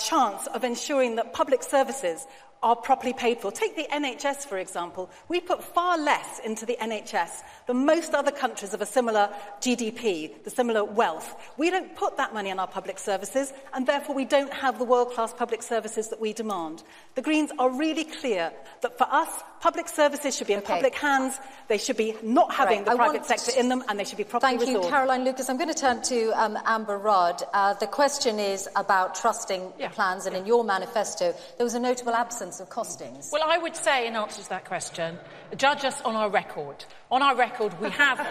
chance of ensuring that public services are properly paid for. Take the NHS, for example. We put far less into the NHS than most other countries of a similar GDP, the similar wealth. We don't put that money in our public services, and therefore we don't have the world-class public services that we demand. The Greens are really clear that for us, public services should be in public hands, they should be not having the private sector in them, and they should be properly resourced. Thank you, Caroline Lucas. I'm going to turn to Amber Rudd. The question is about trusting the plans, and in your manifesto, there was a notable absence of costings. Well, I would say, in answer to that question, judge us on our record. On our record, we have cut.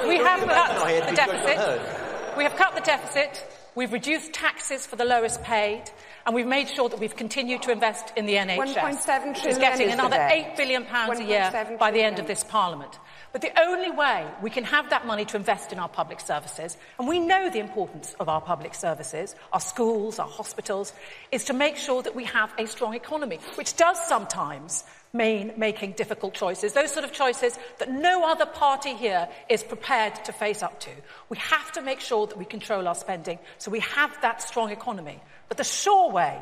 We have cut the deficit. We have cut the deficit. We've reduced taxes for the lowest paid, and we've made sure that we've continued to invest in the NHS, 1.7 trillion which is getting another £8 £8 billion a year by the end of this Parliament. But the only way we can have that money to invest in our public services, and we know the importance of our public services, our schools, our hospitals, is to make sure that we have a strong economy, which does sometimes mean making difficult choices, those sort of choices that no other party here is prepared to face up to. We have to make sure that we control our spending so we have that strong economy. But the sure way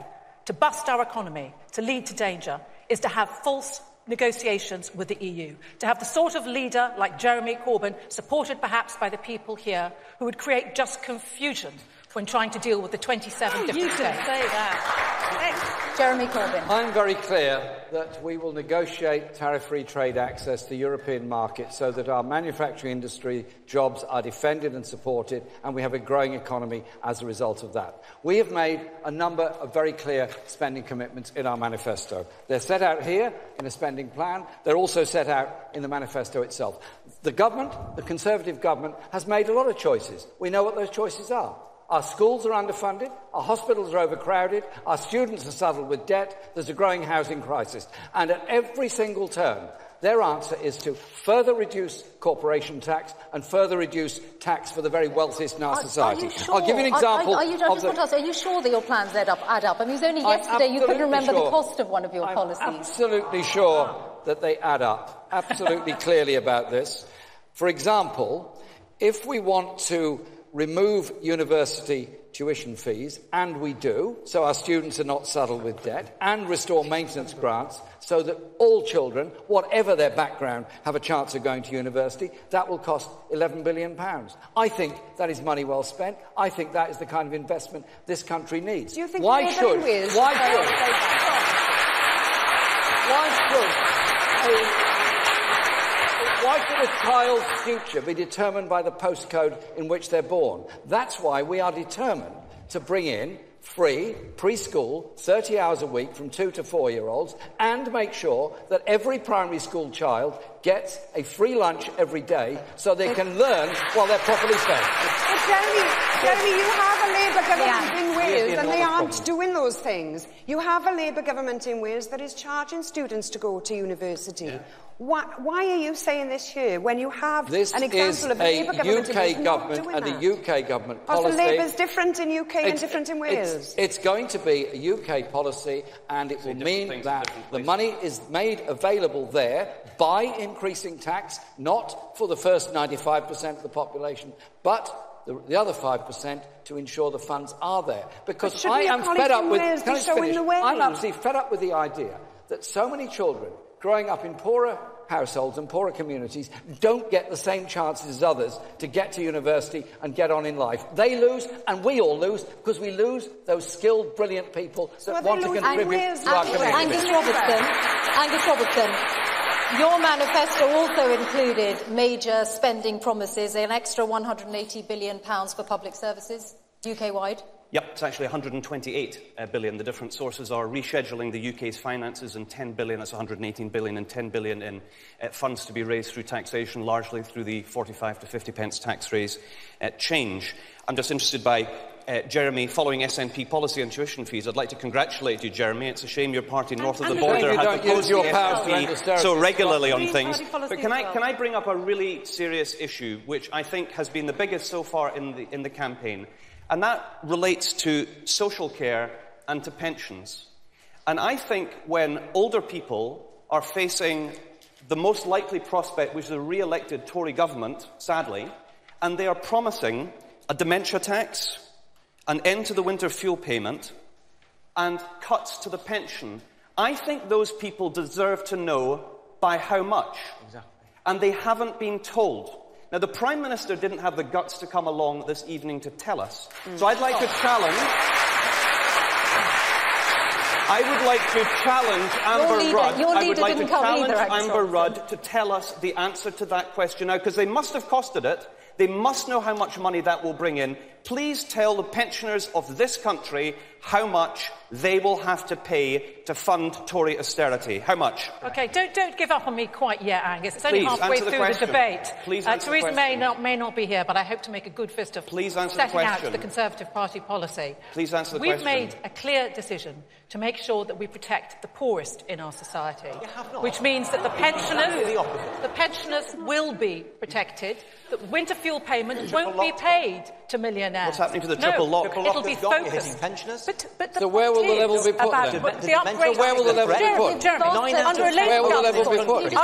to bust our economy, to lead to danger, is to have false negotiations with the EU, to have the sort of leader like Jeremy Corbyn, supported perhaps by the people here, who would create just confusion when trying to deal with the 27 different states. Say that. Jeremy Corbyn. I'm very clear that we will negotiate tariff-free trade access to the European market so that our manufacturing industry jobs are defended and supported, and we have a growing economy as a result of that. We have made a number of very clear spending commitments in our manifesto. They're set out here in a spending plan. They're also set out in the manifesto itself. The government, the Conservative government, has made a lot of choices. We know what those choices are. Our schools are underfunded, our hospitals are overcrowded, our students are saddled with debt, there's a growing housing crisis. And at every single turn, their answer is to further reduce corporation tax and further reduce tax for the very wealthiest in our society. Are you sure? I'll give you an example. I just want to ask, are you sure that your plans add up? I mean, it was only yesterday you couldn't remember the cost of one of your policies. I'm absolutely sure that they add up. Absolutely clearly about this. For example, if we want to remove university tuition fees, and we do, so our students are not saddled with debt, and restore maintenance grants so that all children, whatever their background, have a chance of going to university, that will cost £11 billion. I think that is money well spent. I think that is the kind of investment this country needs. Do you think Why should a child's future be determined by the postcode in which they're born? That's why we are determined to bring in free preschool, 30 hours a week from 2 to 4-year-olds, and make sure that every primary school child gets a free lunch every day so they can learn while they're properly fed. But Jeremy, you have a Labour government in Wales and they aren't doing those things. You have a Labour government in Wales that is charging students to go to university. Yeah. Why are you saying this here when you have an example of the Labour government This is a UK government and a UK government policy. So Labour's different in UK and different in Wales? It's going to be a UK policy, and it will mean that the money is made available there by increasing tax, not for the first 95% of the population, but the other 5% to ensure the funds are there. Because I am fed up with... I'm absolutely fed up with the idea that so many children growing up in poorer households and poorer communities don't get the same chances as others to get to university and get on in life. They lose, and we all lose, because we lose those skilled, brilliant people that want to contribute to our community. Angus Robertson, your manifesto also included major spending promises, an extra £180 billion for public services, UK-wide. Yep, it's actually 128 billion. The different sources are rescheduling the UK's finances in 10 billion, that's 118 billion, and 10 billion in funds to be raised through taxation, largely through the 45 to 50 pence tax raise change. I'm just interested by Jeremy, following SNP policy on tuition fees. I'd like to congratulate you, Jeremy. It's a shame your party north of the border had to oppose your SNP so regularly on things. But can I bring up a really serious issue, which I think has been the biggest so far in the campaign? And that relates to social care and to pensions. And I think when older people are facing the most likely prospect, which is a re-elected Tory government, sadly, and they are promising a dementia tax, an end to the winter fuel payment, and cuts to the pension, I think those people deserve to know by how much. Exactly. And they haven't been told. Now, the Prime Minister didn't have the guts to come along this evening to tell us. So I'd like to challenge... I would like to challenge Amber Rudd. I would like to challenge Amber Rudd to tell us the answer to that question now, because they must have costed it. They must know how much money that will bring in. Please tell the pensioners of this country how much they will have to pay to fund Tory austerity. How much? OK, don't give up on me quite yet, Angus. It's only halfway through the debate. Theresa May not be here, but I hope to make a good fist of setting out the Conservative Party policy. Please answer the question. We've made a clear decision to make sure that we protect the poorest in our society, which means that the pensioners will be protected, that winter fuel payment won't be paid to millionaires. What's happening to the triple lock? It'll be focused. But so where will the level be put then? Where will the level be put? Where will the level be put?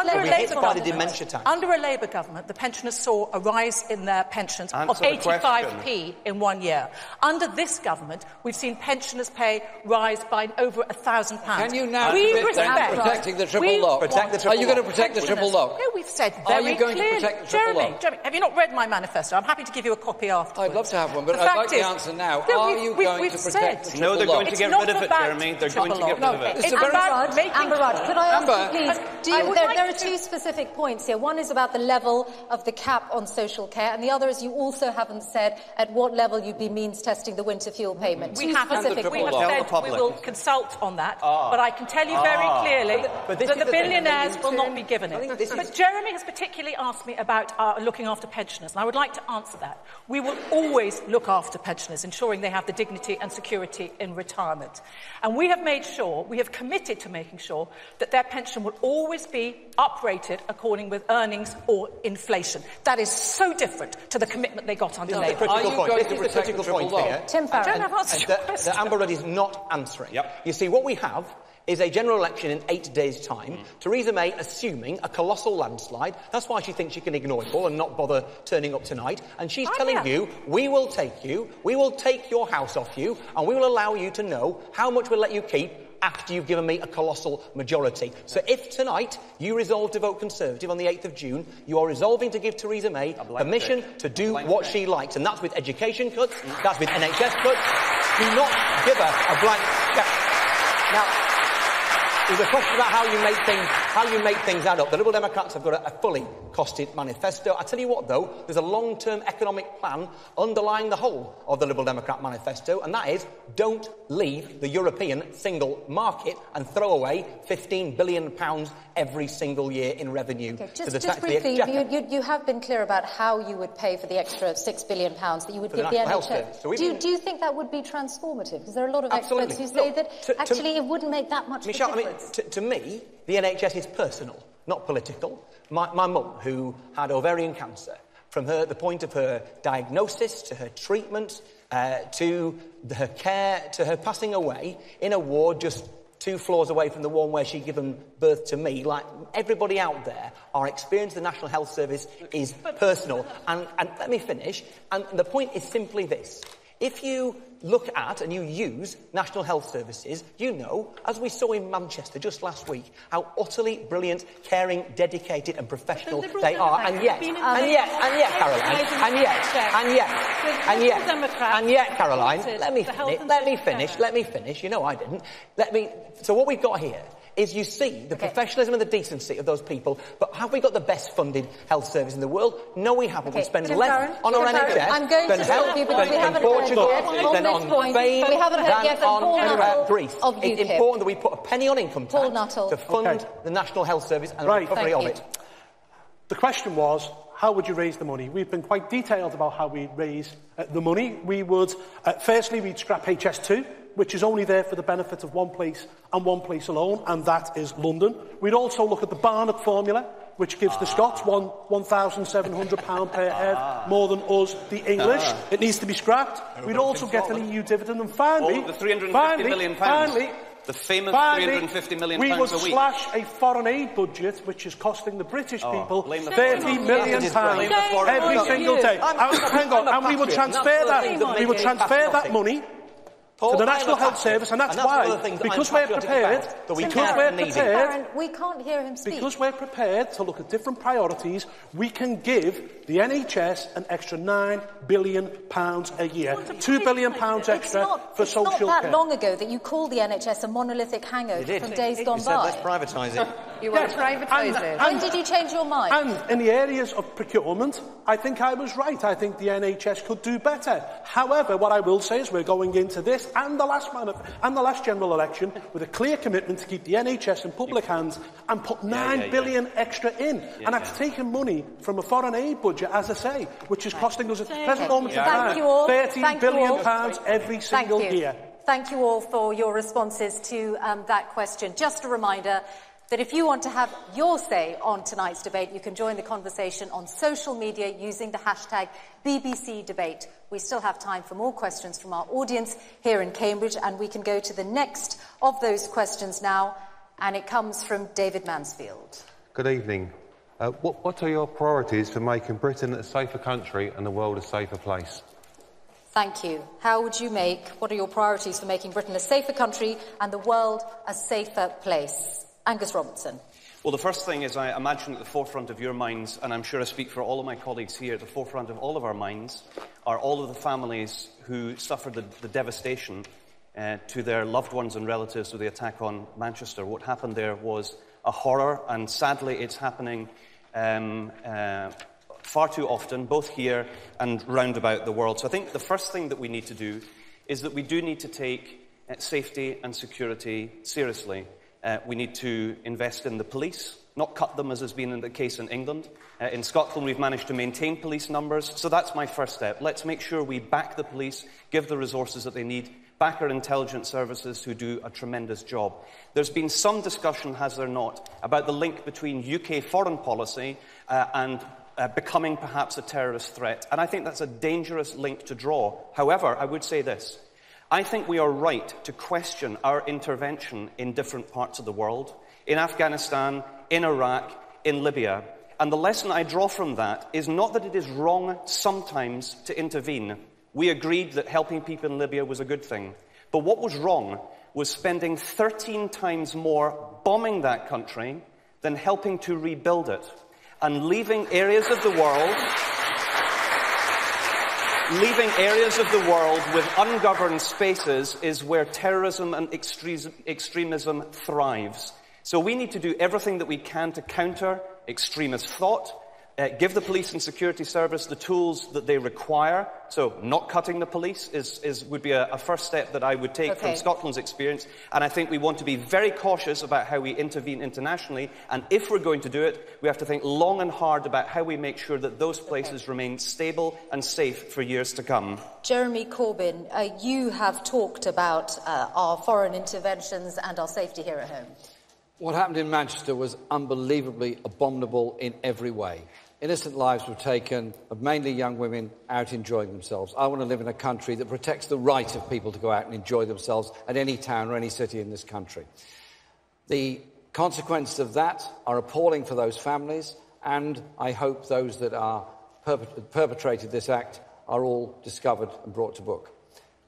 Under a Labour government, the pensioners saw a rise in their pensions of 85p in 1 year. Under this government, we've seen pensioners' pay rise by over £1,000. Can you now commit then protecting the triple lock? Are you going to protect the triple lock? No, we've said very clearly. Are you going to protect the triple lock? Jeremy, have you not read my manifesto? I'm happy to give you a copy afterwards. I'd love to have one, but I'd like the answer now. Are you going to protect the triple lock? No, they're going to get rid of it, Jeremy. They're going to get rid of it. Amber Rudd, could I ask you, please? There are two specific points here. One is about the level of the cap on social care, and the other is you also haven't said at what level you'd be means testing the winter fuel payment. We have said we will consult on that, but I can tell you very clearly that the billionaires will not be given it. But Jeremy has particularly asked me about looking after pensioners, and I would like to answer that. We will always look after pensioners, ensuring they have the dignity and security in retirement. And we have made sure, we have committed to making sure that their pension will always be uprated according with earnings or inflation. That is so different to the commitment they got under Labour. Are you going to protect the triple lock? Tim Farron. That Amber Rudd is not answering. Yep. You see, what we have is a general election in 8 days' time. Theresa May assuming a colossal landslide. That's why she thinks she can ignore it all and not bother turning up tonight. And she's telling you, we will take your house off you, and we will allow you to know how much we'll let you keep after you've given me a colossal majority. So if tonight you resolve to vote Conservative on the 8th of June, you are resolving to give Theresa May permission to do what she likes. And that's with education cuts, that's with NHS cuts. Do not give her a blank check. Now, there's a question about how you make things add up. The Liberal Democrats have got a fully costed manifesto. I tell you what, though, there's a long-term economic plan underlying the whole of the Liberal Democrat manifesto, and that is don't leave the European single market and throw away £15 billion every single year in revenue. Okay, just briefly, you have been clear about how you would pay for the extra £6 billion that you would give the NHS. So do you think that would be transformative? Because there are a lot of experts who say that actually it wouldn't make that much of a difference. To me, the NHS is personal, not political. My mum, who had ovarian cancer, from the point of her diagnosis to her treatment, to her care, to her passing away in a ward just 2 floors away from the one where she'd given birth to me, like everybody out there, our experience of the National Health Service is personal. And let me finish. And the point is simply this. If you look at and you use National Health Services, you know, as we saw in Manchester just last week, how utterly brilliant, caring, dedicated and professional they are. And yet, Caroline, let me finish. You know I didn't. So what we've got here is you see the professionalism and the decency of those people, but have we got the best funded health service in the world? No, we haven't. We spend less on our NHS I'm going to stop you because we haven't Portugal, heard on Spain, we haven't heard yet on Greece. It's important that we put a penny on income tax to fund the National Health Service and the recovery of it. The question was, how would you raise the money? We've been quite detailed about how we raise the money. We would, firstly, we'd scrap HS2, which is only there for the benefit of one place and one place alone, and that is London. We'd also look at the Barnett formula, which gives the Scots £1,700 per head more than us, the English. It needs to be scrapped. We'd also get an EU dividend. And finally, the £350 million. The famous £350 million a week. We would slash a foreign aid budget, which is costing the British people £30 million every single day. And we would transfer that money to the National Health Service, and that's why, because we're prepared, we can't hear him speak. Because we're prepared to look at different priorities, we can give the NHS an extra £9 billion a year, £2 billion extra for social care. It's not that long ago that you called the NHS a monolithic hangover from days gone by. Let's privatise it. You want to privatise it? When did you change your mind? And in the areas of procurement, I think I was right. I think the NHS could do better. However, what I will say is we're going into this and the last general election with a clear commitment to keep the NHS in public hands and put £9 billion extra in. And that's taking money from a foreign aid budget, as I say, which is costing us at the present moment of time £13 billion every single year. Thank you all for your responses to that question. Just a reminder that if you want to have your say on tonight's debate, you can join the conversation on social media using the hashtag BBC Debate. We still have time for more questions from our audience here in Cambridge, and we can go to the next of those questions now, and it comes from David Mansfield. Good evening. What are your priorities for making Britain a safer country and the world a safer place? Thank you. What are your priorities for making Britain a safer country and the world a safer place? Angus Robertson. Well, the first thing is I imagine at the forefront of your minds, and I'm sure I speak for all of my colleagues here, at the forefront of all of our minds are all of the families who suffered the devastation to their loved ones and relatives with the attack on Manchester. What happened there was a horror, and sadly it's happening far too often, both here and round about the world. So I think the first thing that we need to do is that we do need to take safety and security seriously. We need to invest in the police, not cut them as has been the case in England. In Scotland, we've managed to maintain police numbers, so that's my first step. Let's make sure we back the police, give the resources that they need, back our intelligence services who do a tremendous job. There's been some discussion, has there not, about the link between UK foreign policy and becoming perhaps a terrorist threat, and I think that's a dangerous link to draw. However, I would say this. I think we are right to question our intervention in different parts of the world, in Afghanistan, in Iraq, in Libya. And the lesson I draw from that is not that it is wrong sometimes to intervene. We agreed that helping people in Libya was a good thing. But what was wrong was spending 13 times more bombing that country than helping to rebuild it, and leaving areas of the world with ungoverned spaces is where terrorism and extremism thrives. So we need to do everything that we can to counter extremist thought, give the police and security service the tools that they require. So not cutting the police would be a first step that I would take from Scotland's experience. And I think we want to be very cautious about how we intervene internationally. And if we're going to do it, we have to think long and hard about how we make sure that those places remain stable and safe for years to come. Jeremy Corbyn, you have talked about our foreign interventions and our safety here at home. What happened in Manchester was unbelievably abominable in every way. Innocent lives were taken of mainly young women out enjoying themselves. I want to live in a country that protects the right of people to go out and enjoy themselves at any town or any city in this country. The consequences of that are appalling for those families, and I hope those that are perpetrated this act are all discovered and brought to book.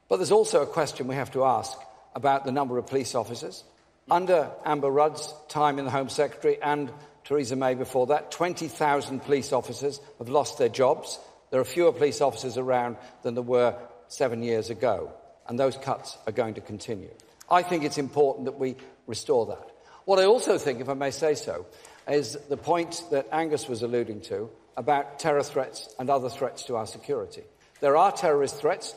But there's also a question we have to ask about the number of police officers. Under Amber Rudd's time in the Home Secretary and Theresa May before that, 20,000 police officers have lost their jobs. There are fewer police officers around than there were 7 years ago, and those cuts are going to continue. I think it's important that we restore that. What I also think, if I may say so, is the point that Angus was alluding to about terror threats and other threats to our security. There are terrorist threats,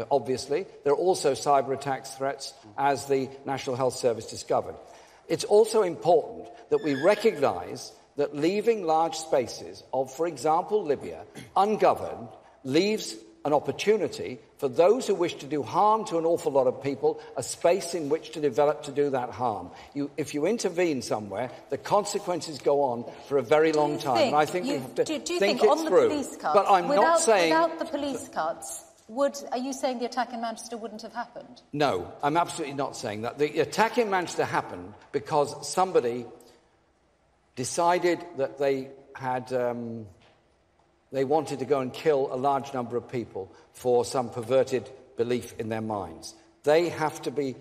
obviously. There are also cyber attacks threats, as the National Health Service discovered. It's also important that we recognise that leaving large spaces of, for example, Libya, ungoverned, leaves an opportunity for those who wish to do harm to an awful lot of people, a space in which to develop to do that harm. If you intervene somewhere, the consequences go on for a very long time. And I think we have to think it through. Police cuts, but I'm not saying... Without the police cuts, are you saying the attack in Manchester wouldn't have happened? No, I'm absolutely not saying that. The attack in Manchester happened because somebody decided that they wanted to go and kill a large number of people for some perverted belief in their minds. They have to be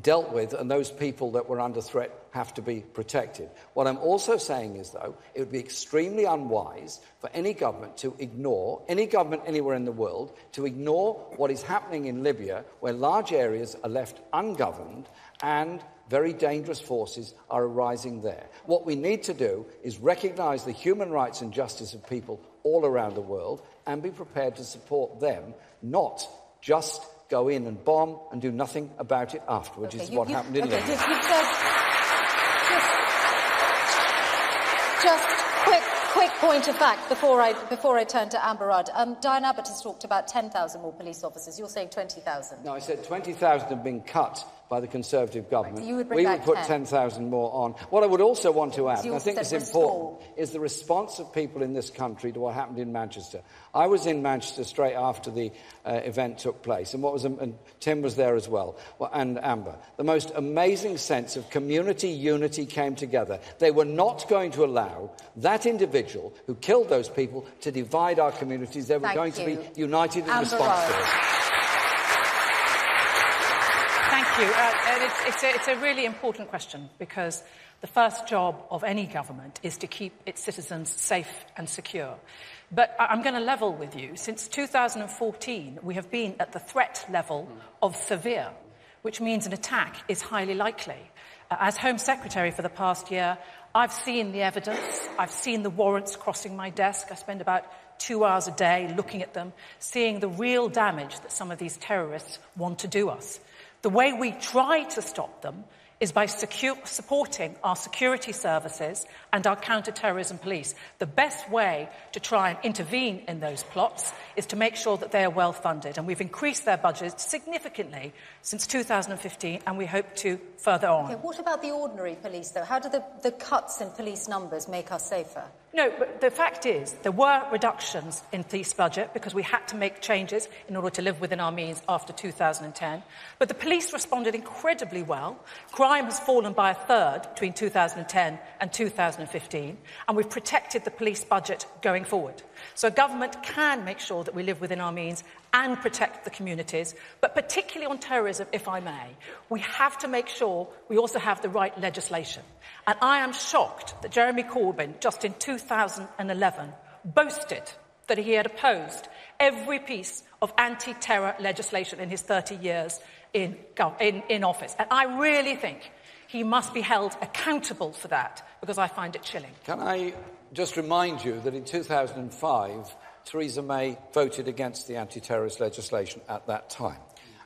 dealt with, and those people that were under threat have to be protected. What I'm also saying is, though, it would be extremely unwise for any government to ignore, any government anywhere in the world, to ignore what is happening in Libya, where large areas are left ungoverned and very dangerous forces are arising there. What we need to do is recognise the human rights and justice of people all around the world and be prepared to support them, not just go in and bomb and do nothing about it afterwards, which is what happened in Libya. Just quick point of fact before I turn to Amber Rudd. Diane Abbott has talked about 10,000 more police officers. You're saying 20,000. No, I said 20,000 have been cut by the Conservative government. Right, so you would we would put 10,000 more on. What I would also want to add, and I think it's important, is the response of people in this country to what happened in Manchester. I was in Manchester straight after the event took place, and Tim was there as well, and Amber. The most amazing sense of community unity came together. They were not going to allow that individual who killed those people to divide our communities. They were going to be united in response to it. Thank you. And it's a really important question, because the first job of any government is to keep its citizens safe and secure. But I'm going to level with you. Since 2014, we have been at the threat level of severe, which means an attack is highly likely. As Home Secretary for the past year, I've seen the evidence. I've seen the warrants crossing my desk. I spend about 2 hours a day looking at them, seeing the real damage that some of these terrorists want to do us. The way we try to stop them is by supporting our security services and our counter-terrorism police. The best way to try and intervene in those plots is to make sure that they are well funded. And we've increased their budgets significantly since 2015, and we hope to further on. Okay, what about the ordinary police, though? How do the cuts in police numbers make us safer? No, but the fact is there were reductions in police budget because we had to make changes in order to live within our means after 2010. But the police responded incredibly well. Crime has fallen by a third between 2010 and 2015, and we've protected the police budget going forward. So government can make sure that we live within our means and protect the communities, but particularly on terrorism, if I may, we have to make sure we also have the right legislation. And I am shocked that Jeremy Corbyn, just in 2011, boasted that he had opposed every piece of anti-terror legislation in his 30 years in office. And I really think he must be held accountable for that, because I find it chilling. Can I just remind you that in 2005, Theresa May voted against the anti-terrorist legislation at that time.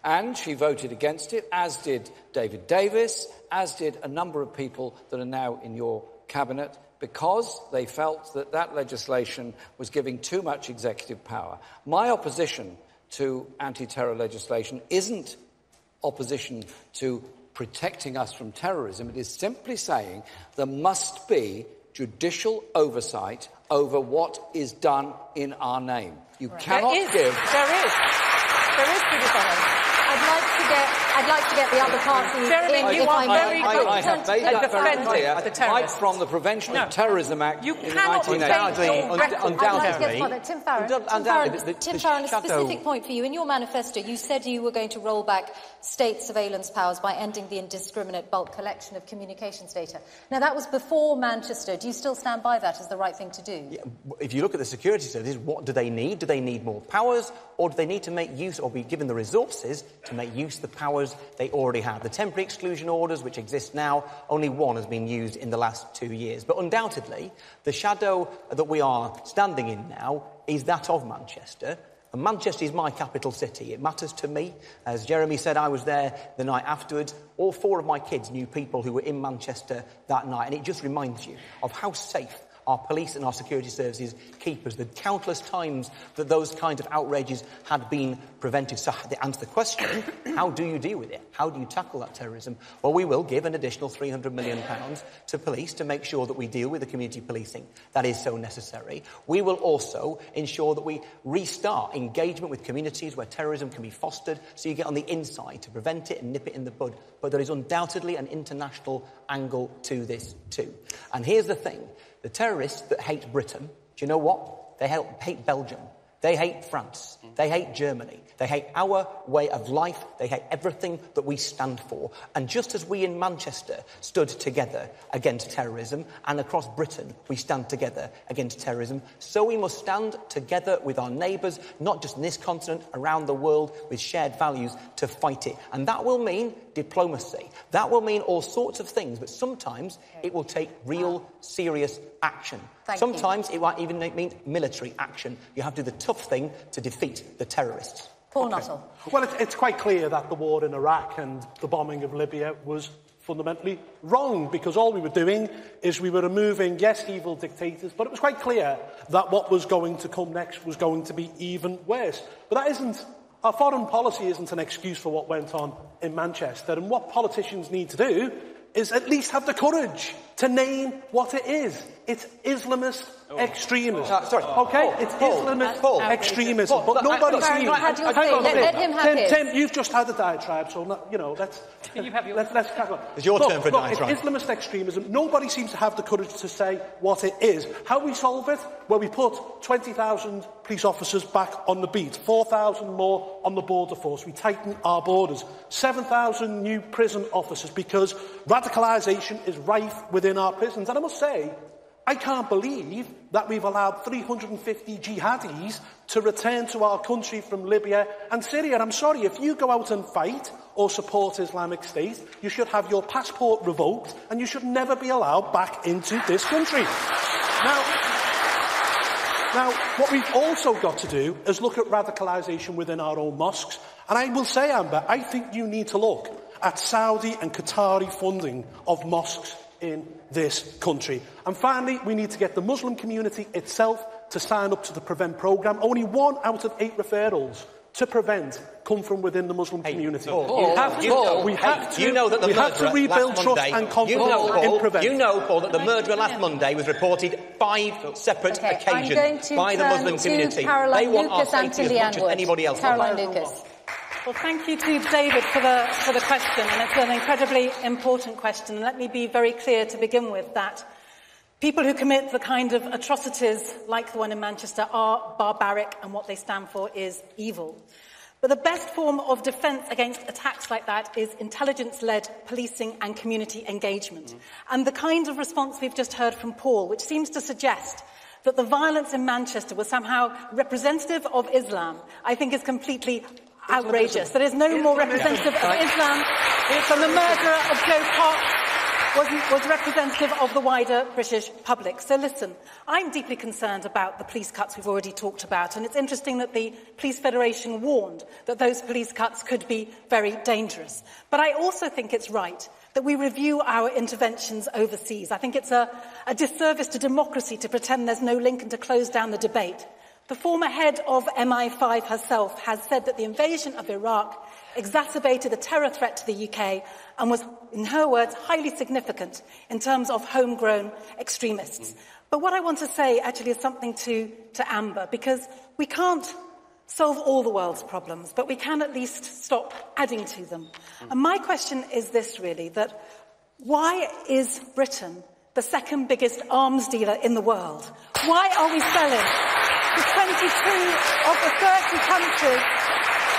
And she voted against it, as did David Davis, as did a number of people that are now in your cabinet, because they felt that that legislation was giving too much executive power. My opposition to anti-terror legislation isn't opposition to protecting us from terrorism. It is simply saying there must be judicial oversight over what is done in our name. You cannot give... There is judicial oversight. I'd like to get the other party Jeremy, you are very good I have made that very clear, right right from the Prevention of Terrorism Act you in the cannot 1980s. Undoubtedly. Tim Farron, a specific point for you. In your manifesto, you said you were going to roll back state surveillance powers by ending the indiscriminate bulk collection of communications data. Now, that was before Manchester. Do you still stand by that as the right thing to do? Yeah, if you look at the security services, what do they need? Do they need more powers, or do they need to make use, or be given the resources to make use of the powers they already have? The temporary exclusion orders, which exist now, only one has been used in the last 2 years. But undoubtedly, the shadow that we are standing in now is that of Manchester. And Manchester is my capital city. It matters to me. As Jeremy said, I was there the night afterwards. All 4 of my kids knew people who were in Manchester that night. And it just reminds you of how safe our police and our security services keep us, the countless times that those kinds of outrages had been prevented. So to answer the question, how do you deal with it? How do you tackle that terrorism? Well, we will give an additional £300 million to police to make sure that we deal with the community policing that is so necessary. We will also ensure that we restart engagement with communities where terrorism can be fostered, so you get on the inside to prevent it and nip it in the bud. But there is undoubtedly an international angle to this too. And here's the thing. The terrorists that hate Britain, do you know what? They hate Belgium. They hate France. They hate Germany. They hate our way of life. They hate everything that we stand for. And just as we in Manchester stood together against terrorism, and across Britain we stand together against terrorism, so we must stand together with our neighbours, not just in this continent, around the world, with shared values to fight it. And that will mean diplomacy. That will mean all sorts of things, but sometimes it will take real, serious action. Sometimes it might even mean military action. You have to do the tough thing to defeat the terrorists. Paul Nuttall. Well, it's quite clear that the war in Iraq and the bombing of Libya was fundamentally wrong, because all we were doing is we were removing, yes, evil dictators, but it was quite clear that what was going to come next was going to be even worse. But that isn't... Our foreign policy isn't an excuse for what went on in Manchester, and what politicians need to do is at least have the courage to name what it is. It's Islamist extremism. It's Islamist extremism. But nobody seems... Let him have his. Tim, you've just had a diatribe, so, let's crack on. It's your turn for a diatribe. It's Islamist extremism. Nobody seems to have the courage to say what it is. How we solve it? Well, we put 20,000 police officers back on the beat, 4,000 more on the border force. We tighten our borders, 7,000 new prison officers, because radicalisation is rife within our prisons. And I must say, I can't believe that we've allowed 350 jihadis to return to our country from Libya and Syria. I'm sorry, if you go out and fight or support Islamic State, you should have your passport revoked and you should never be allowed back into this country. Now, what we've also got to do is look at radicalisation within our own mosques. And I will say, Amber, I think you need to look at Saudi and Qatari funding of mosques in this country. And finally, we need to get the Muslim community itself to sign up to the PREVENT programme. Only 1 out of 8 referrals to PREVENT come from within the Muslim community. We have to rebuild trust and confidence in PREVENT. You know, Paul, that the murderer last Monday was reported 5 separate occasions by the Muslim community. They want our safety as much as anybody else. Caroline Lucas. Well, thank you to David for the question, and it's an incredibly important question. And let me be very clear to begin with that people who commit the kind of atrocities like the one in Manchester are barbaric, and what they stand for is evil. But the best form of defence against attacks like that is intelligence-led policing and community engagement. And the kind of response we've just heard from Paul, which seems to suggest that the violence in Manchester was somehow representative of Islam, I think is completely outrageous. There is no more representative of Islam than the murderer of Joe Parks was representative of the wider British public. So listen, I'm deeply concerned about the police cuts we've already talked about, and it's interesting that the Police Federation warned that those police cuts could be very dangerous. But I also think it's right that we review our interventions overseas. I think it's a disservice to democracy to pretend there's no link and to close down the debate. The former head of MI5 herself has said that the invasion of Iraq exacerbated the terror threat to the UK and was, in her words, highly significant in terms of homegrown extremists. But what I want to say actually is something to Amber, because we can't solve all the world's problems, but we can at least stop adding to them. And my question is this, really, that why is Britain the second biggest arms dealer in the world? Why are we selling to 22 of the 30 countries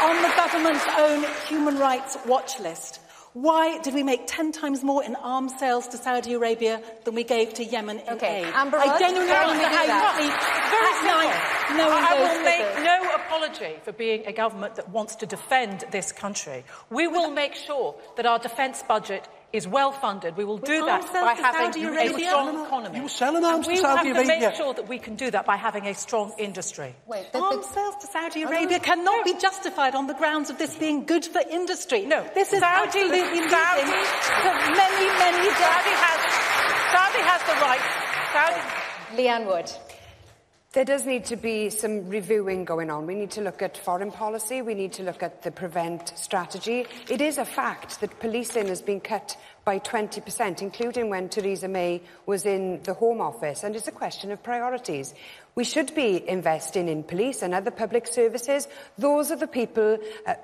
on the government's own human rights watch list? Why did we make 10 times more in arms sales to Saudi Arabia than we gave to Yemen in aid? Amber, I genuinely wonder how you sleep at night knowing I those will make figures. no apology for being a government that wants to defend this country. We will make sure that our defence budget is well funded. We will do that by having a strong economy. You were selling arms to Saudi Saudi Arabia. We have to make sure that we can do that by having a strong indry. Arms sales to Saudi Arabia cannot be justified on the grounds of this being good for industry. No, this is absolutely leading to many Saudi has the right. Leanne Wood. There does need to be some reviewing going on. We need to look at foreign policy. We need to look at the PREVENT strategy. It is a fact that policing has been cut by 20%, including when Theresa May was in the Home Office. And it's a question of priorities. We should be investing in police and other public services. Those are the people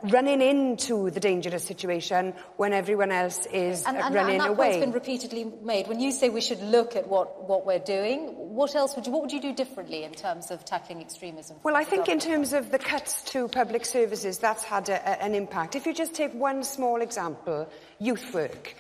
running into the dangerous situation when everyone else is running away. And that point's been repeatedly made. When you say we should look at what we're doing, what would you do differently in terms of tackling extremism? Well, I think in terms of the cuts to public services, that's had an impact. If you just take one small example, youth work.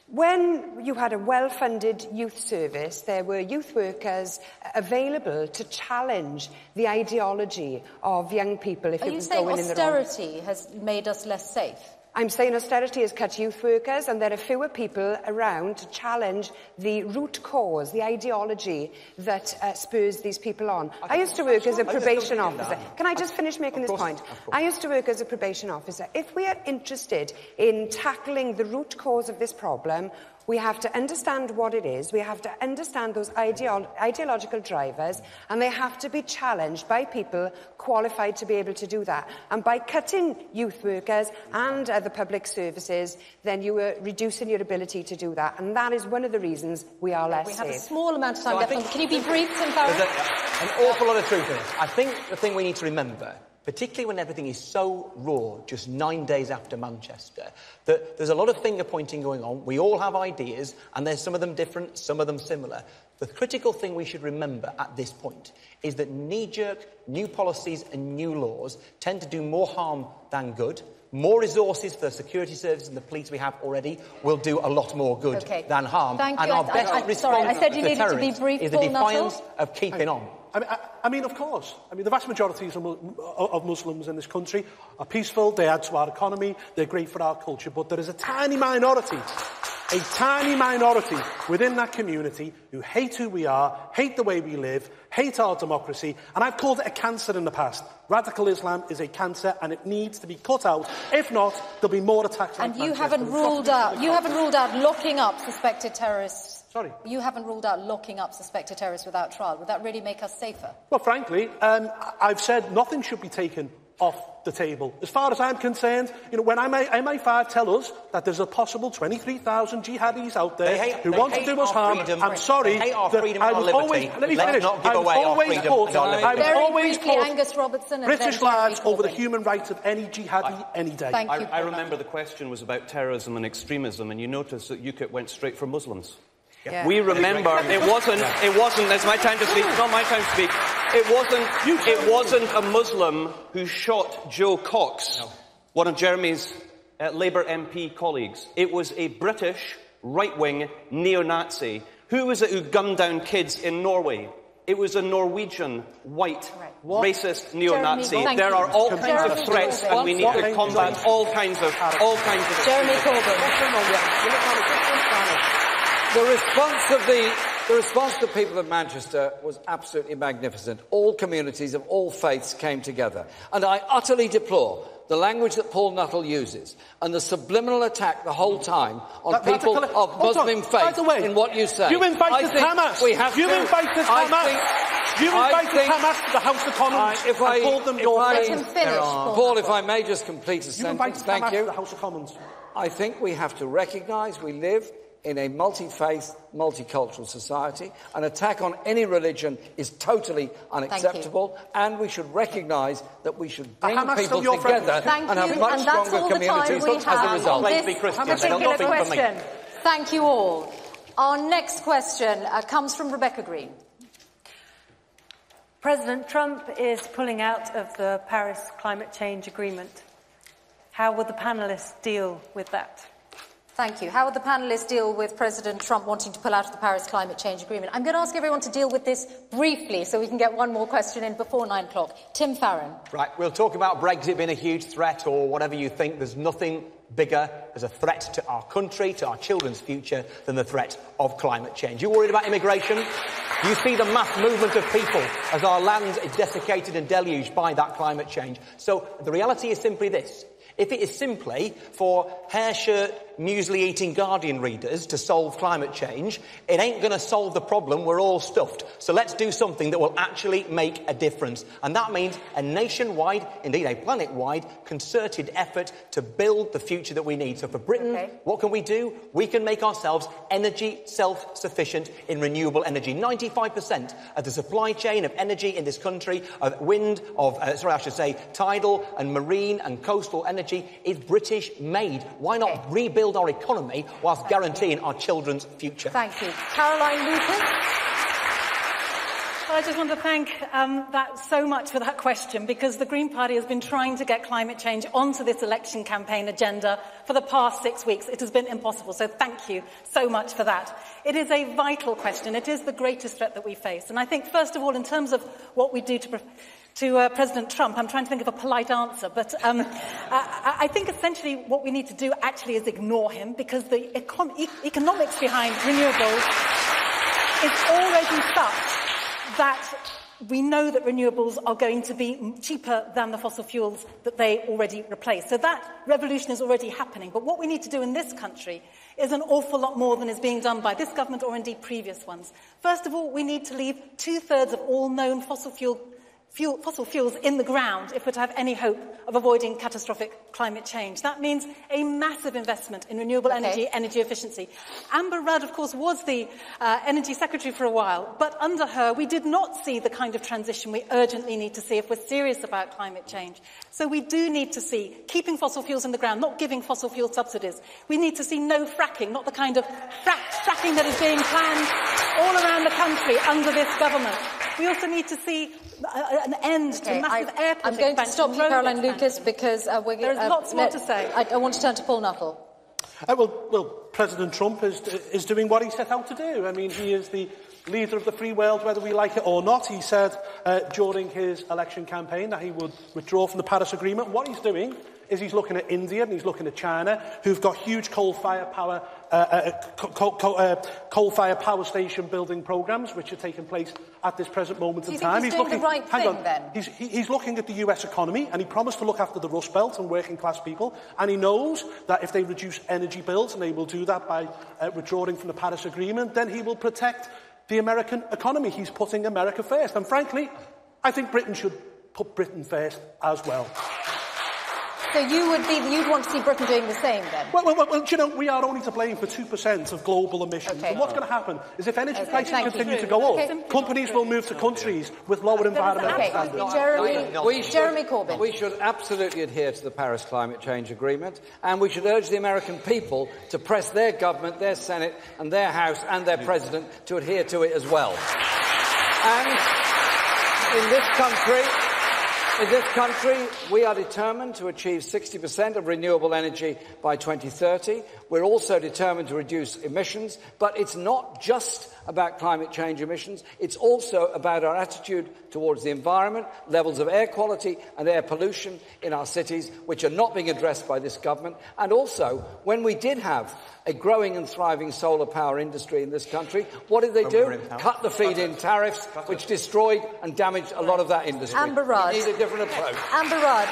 When you had a well-funded youth service, there were youth workers available to challenge the ideology of young people if it was going in the wrong. Are you saying austerity has made us less safe? I'm saying austerity has cut youth workers, and there are fewer people around to challenge the root cause, the ideology that spurs these people on. I used to work as a probation officer. Can I just finish making this point? I used to work as a probation officer. If we are interested in tackling the root cause of this problem, we have to understand what it is, we have to understand those ideological drivers, and they have to be challenged by people qualified to be able to do that. And by cutting youth workers and other public services, then you are reducing your ability to do that. And that is one of the reasons we are less safe. We have a small amount of time left. Can you be brief, Tim Farron? There's an awful lot of truth in it. I think the thing we need to remember, particularly when everything is so raw, just 9 days after Manchester, that there's a lot of finger-pointing going on. We all have ideas, and there's some of them different, some of them similar. The critical thing we should remember at this point is that knee-jerk new policies and new laws tend to do more harm than good. More resources for the security services and the police we have already will do a lot more good than harm. Thank you. And our best response to terrorists is the defiance of keeping on. I mean, of course. I mean, the vast majority of Muslims in this country are peaceful, they add to our economy, they're great for our culture, but there is a tiny minority within that community who hate who we are, hate the way we live, hate our democracy, and I've called it a cancer in the past. Radical Islam is a cancer and it needs to be cut out. If not, there'll be more attacks like Manchester. And you haven't ruled out locking up suspected terrorists. Sorry? You haven't ruled out locking up suspected terrorists without trial. Would that really make us safer? Well, frankly, I've said nothing should be taken off the table. As far as I'm concerned, you know, when MI5 tell us that there's a possible 23,000 jihadis out there who want to do us harm, I'm sorry that I was always... Let me finish. I was always put Angus Robertson British lads over the human rights of any jihadi any day. Thank you. I remember the question was about terrorism and extremism, and you notice that UKIP went straight for Muslims. Yeah. We remember it wasn't, it's my time to speak, it's not my time to speak. It wasn't a Muslim who shot Joe Cox, one of Jeremy's Labour MP colleagues. It was a British right-wing neo-Nazi. Who was it who gunned down kids in Norway? It was a Norwegian, white, racist neo-Nazi. There are all kinds of threats, and we need to combat all kinds of Jeremy Corbyn. The response to the people of Manchester was absolutely magnificent. All communities of all faiths came together. And I utterly deplore the language that Paul Nuttall uses and the subliminal attack the whole time on people of Muslim faith in what you say. You invited Hamas. You invited Hamas to the House of Commons and called them your friends. Paul, if I may just complete a sentence. Thank you. To the House of Commons. I think we have to recognise we live in a multi-faith, multicultural society. An attack on any religion is totally unacceptable, and we should recognise that we should bring people together and have much stronger communities as a result. Thank you all. Our next question comes from Rebecca Green. President Trump is pulling out of the Paris Climate Change Agreement. How will the panellists deal with that? Thank you. How would the panellists deal with President Trump wanting to pull out of the Paris Climate Change Agreement? I'm going to ask everyone to deal with this briefly so we can get one more question in before 9 o'clock. Tim Farron. Right, we'll talk about Brexit being a huge threat or whatever you think. There's nothing bigger as a threat to our country, to our children's future, than the threat of climate change. You worried about immigration? You see the mass movement of people as our land is desiccated and deluged by that climate change. So the reality is simply this. If it is simply for hair shirt muesli-eating Guardian readers to solve climate change. It ain't going to solve the problem. We're all stuffed. So let's do something that will actually make a difference. And that means a nationwide, indeed a planet-wide, concerted effort to build the future that we need. So for Britain, what can we do? We can make ourselves energy self-sufficient in renewable energy. 95% of the supply chain of energy in this country, of wind, tidal and marine and coastal energy, is British-made. Why not rebuild our economy whilst guaranteeing our children's future? Thank you. Caroline Lucas. I just want to thank that so much for that question, because the Green Party has been trying to get climate change onto this election campaign agenda for the past 6 weeks. It has been impossible, so thank you so much for that. It is a vital question. It is the greatest threat that we face. And I think, first of all, in terms of what we do to President Trump, I'm trying to think of a polite answer, but I think essentially what we need to do actually is ignore him, because the economics behind renewables is already such that we know that renewables are going to be cheaper than the fossil fuels that they already replace. So that revolution is already happening. But what we need to do in this country is an awful lot more than is being done by this government or indeed previous ones. First of all, we need to leave 2/3 of all known fossil fuels in the ground if we're to have any hope of avoiding catastrophic climate change. That means a massive investment in renewable energy efficiency. Amber Rudd, of course, was the Energy Secretary for a while, but under her we did not see the kind of transition we urgently need to see if we're serious about climate change. So we do need to see keeping fossil fuels in the ground, not giving fossil fuel subsidies. We need to see no fracking, not the kind of fracking that is being planned all around the country under this government. We also need to see an end to massive airport I'm going to stop you, Caroline Lucas, because there's lots more to say. I want to turn to Paul Nuttall. Well, President Trump is doing what he set out to do. I mean, he is the leader of the free world, whether we like it or not. He said during his election campaign that he would withdraw from the Paris Agreement. What he's doing is he's looking at India and he's looking at China, who've got huge coal-fired power station building programs, which are taking place at this present moment in time. He's doing the right thing, then? He's looking at the US economy, and he promised to look after the Rust Belt and working-class people, and he knows that if they reduce energy bills, and they will do that by withdrawing from the Paris Agreement, then he will protect the American economy. He's putting America first. And frankly, I think Britain should put Britain first as well. So you'd want to see Britain doing the same, then? Well, you know, we are only to blame for 2% of global emissions. And what's going to happen is if energy prices continue to go up, companies will move to countries with lower environmental standards. Jeremy Corbyn. We should absolutely adhere to the Paris Climate Change Agreement, and we should urge the American people to press their government, their Senate and their House and their President to adhere to it as well. And in this country, we are determined to achieve 60% of renewable energy by 2030. We're also determined to reduce emissions, but it's not just about climate change emissions. It's also about our attitude towards the environment, levels of air quality and air pollution in our cities, which are not being addressed by this government. And also, when we did have a growing and thriving solar power industry in this country, what did they do? Cut the feed-in tariffs, which destroyed and damaged a lot of that industry. Amber Rudd. We need a different approach. Amber Rudd.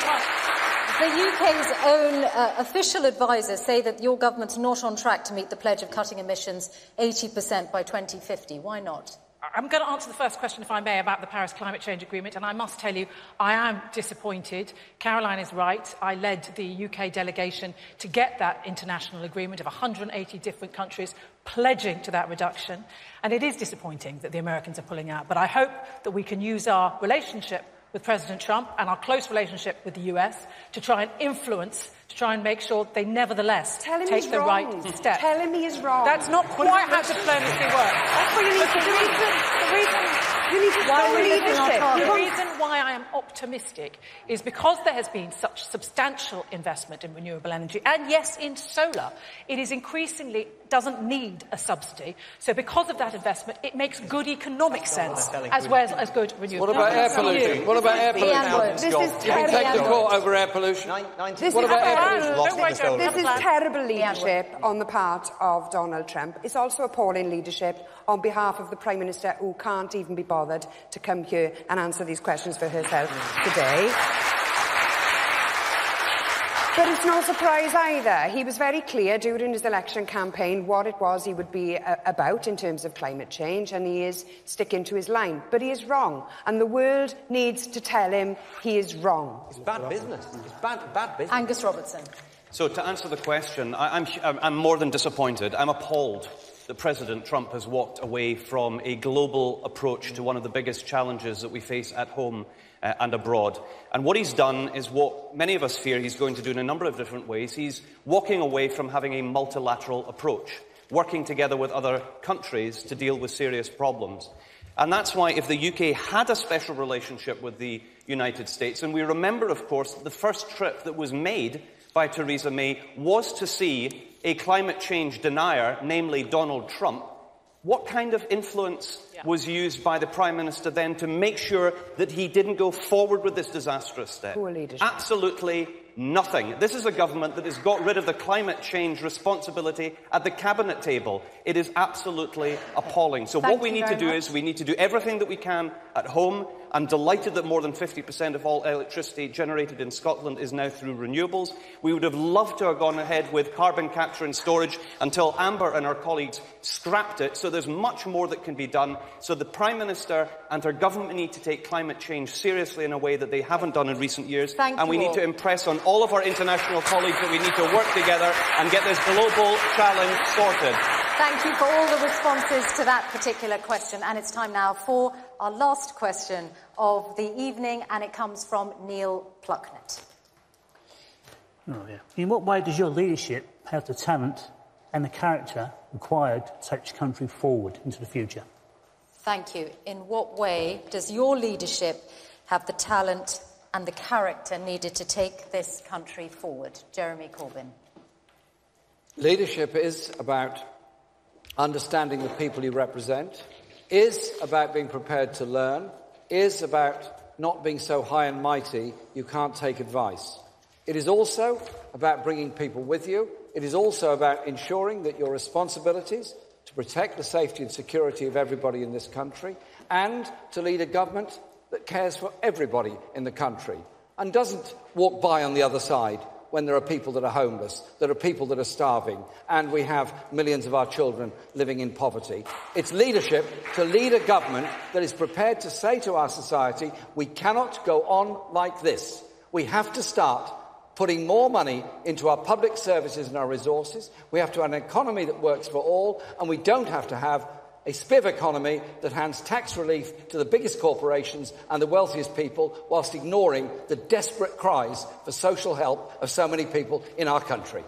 The UK's own official advisers say that your government's not on track to meet the pledge of cutting emissions 80% by 2050. Why not? I'm going to answer the first question, if I may, about the Paris Climate Change Agreement, and I must tell you, I am disappointed. Caroline is right. I led the UK delegation to get that international agreement of 180 different countries pledging to that reduction, and it is disappointing that the Americans are pulling out. But I hope that we can use our relationship with President Trump and our close relationship with the US to try and influence, to try and make sure they nevertheless take the right step. Tell him he is wrong. That's not quite how diplomacy works. That's what you need to do. The reason why I am optimistic is because there has been such substantial investment in renewable energy, and yes, in solar, it is increasingly doesn't need a subsidy. So because of that investment, it makes good economic sense as well as good renewable energy. What about air pollution? What about air pollution? You can take the court over air pollution. What about air pollution? This is terrible leadership on the part of Donald Trump. It's also appalling leadership on behalf of the Prime Minister, who can't even be bothered to come here and answer these questions for herself today. But it's no surprise either. He was very clear during his election campaign what it was he would be about in terms of climate change, and he is sticking to his line. But he is wrong, and the world needs to tell him he is wrong. It's bad business. It's bad business. Angus Robertson. So, to answer the question, I'm more than disappointed. I'm appalled that President Trump has walked away from a global approach to one of the biggest challenges that we face at home and abroad. And what he's done is what many of us fear he's going to do in a number of different ways. He's walking away from having a multilateral approach, working together with other countries to deal with serious problems. And that's why if the UK had a special relationship with the United States, and we remember, of course, the first trip that was made by Theresa May was to see a climate change denier, namely Donald Trump, what kind of influence was used by the Prime Minister then to make sure that he didn't go forward with this disastrous step? Poor leadership. Absolutely nothing. This is a government that has got rid of the climate change responsibility at the cabinet table. It is absolutely appalling. So what we need to do is we need to do everything that we can at home. I'm delighted that more than 50% of all electricity generated in Scotland is now through renewables. We would have loved to have gone ahead with carbon capture and storage until Amber and our colleagues scrapped it. So there's much more that can be done. So the Prime Minister and her government need to take climate change seriously in a way that they haven't done in recent years. And we need to impress on all of our international colleagues that we need to work together and get this global challenge sorted. Thank you for all the responses to that particular question. And it's time now for our last question of the evening, and it comes from Neil Plucknett. In what way does your leadership have the talent and the character required to take this country forward into the future? Thank you. In what way does your leadership have the talent and the character needed to take this country forward? Jeremy Corbyn. Leadership is about understanding the people you represent, is about being prepared to learn, is about not being so high and mighty you can't take advice. It is also about bringing people with you. It is also about ensuring that your responsibilities to protect the safety and security of everybody in this country and to lead a government that cares for everybody in the country and doesn't walk by on the other side when there are people that are homeless, there are people that are starving, and we have millions of our children living in poverty. It's leadership to lead a government that is prepared to say to our society, we cannot go on like this. We have to start putting more money into our public services and our resources. We have to have an economy that works for all, and we don't have to have a spiv economy that hands tax relief to the biggest corporations and the wealthiest people whilst ignoring the desperate cries for social help of so many people in our country.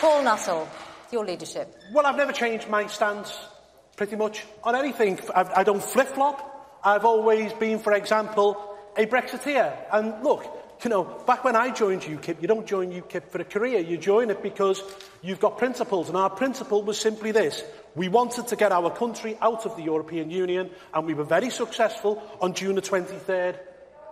Paul Nuttall, your leadership. Well, I've never changed my stance, pretty much, on anything. I don't flip-flop. I've always been, for example, a Brexiteer. And look, back when I joined UKIP, you don't join UKIP for a career. You join it because you've got principles. And our principle was simply this. We wanted to get our country out of the European Union, and we were very successful on June the 23rd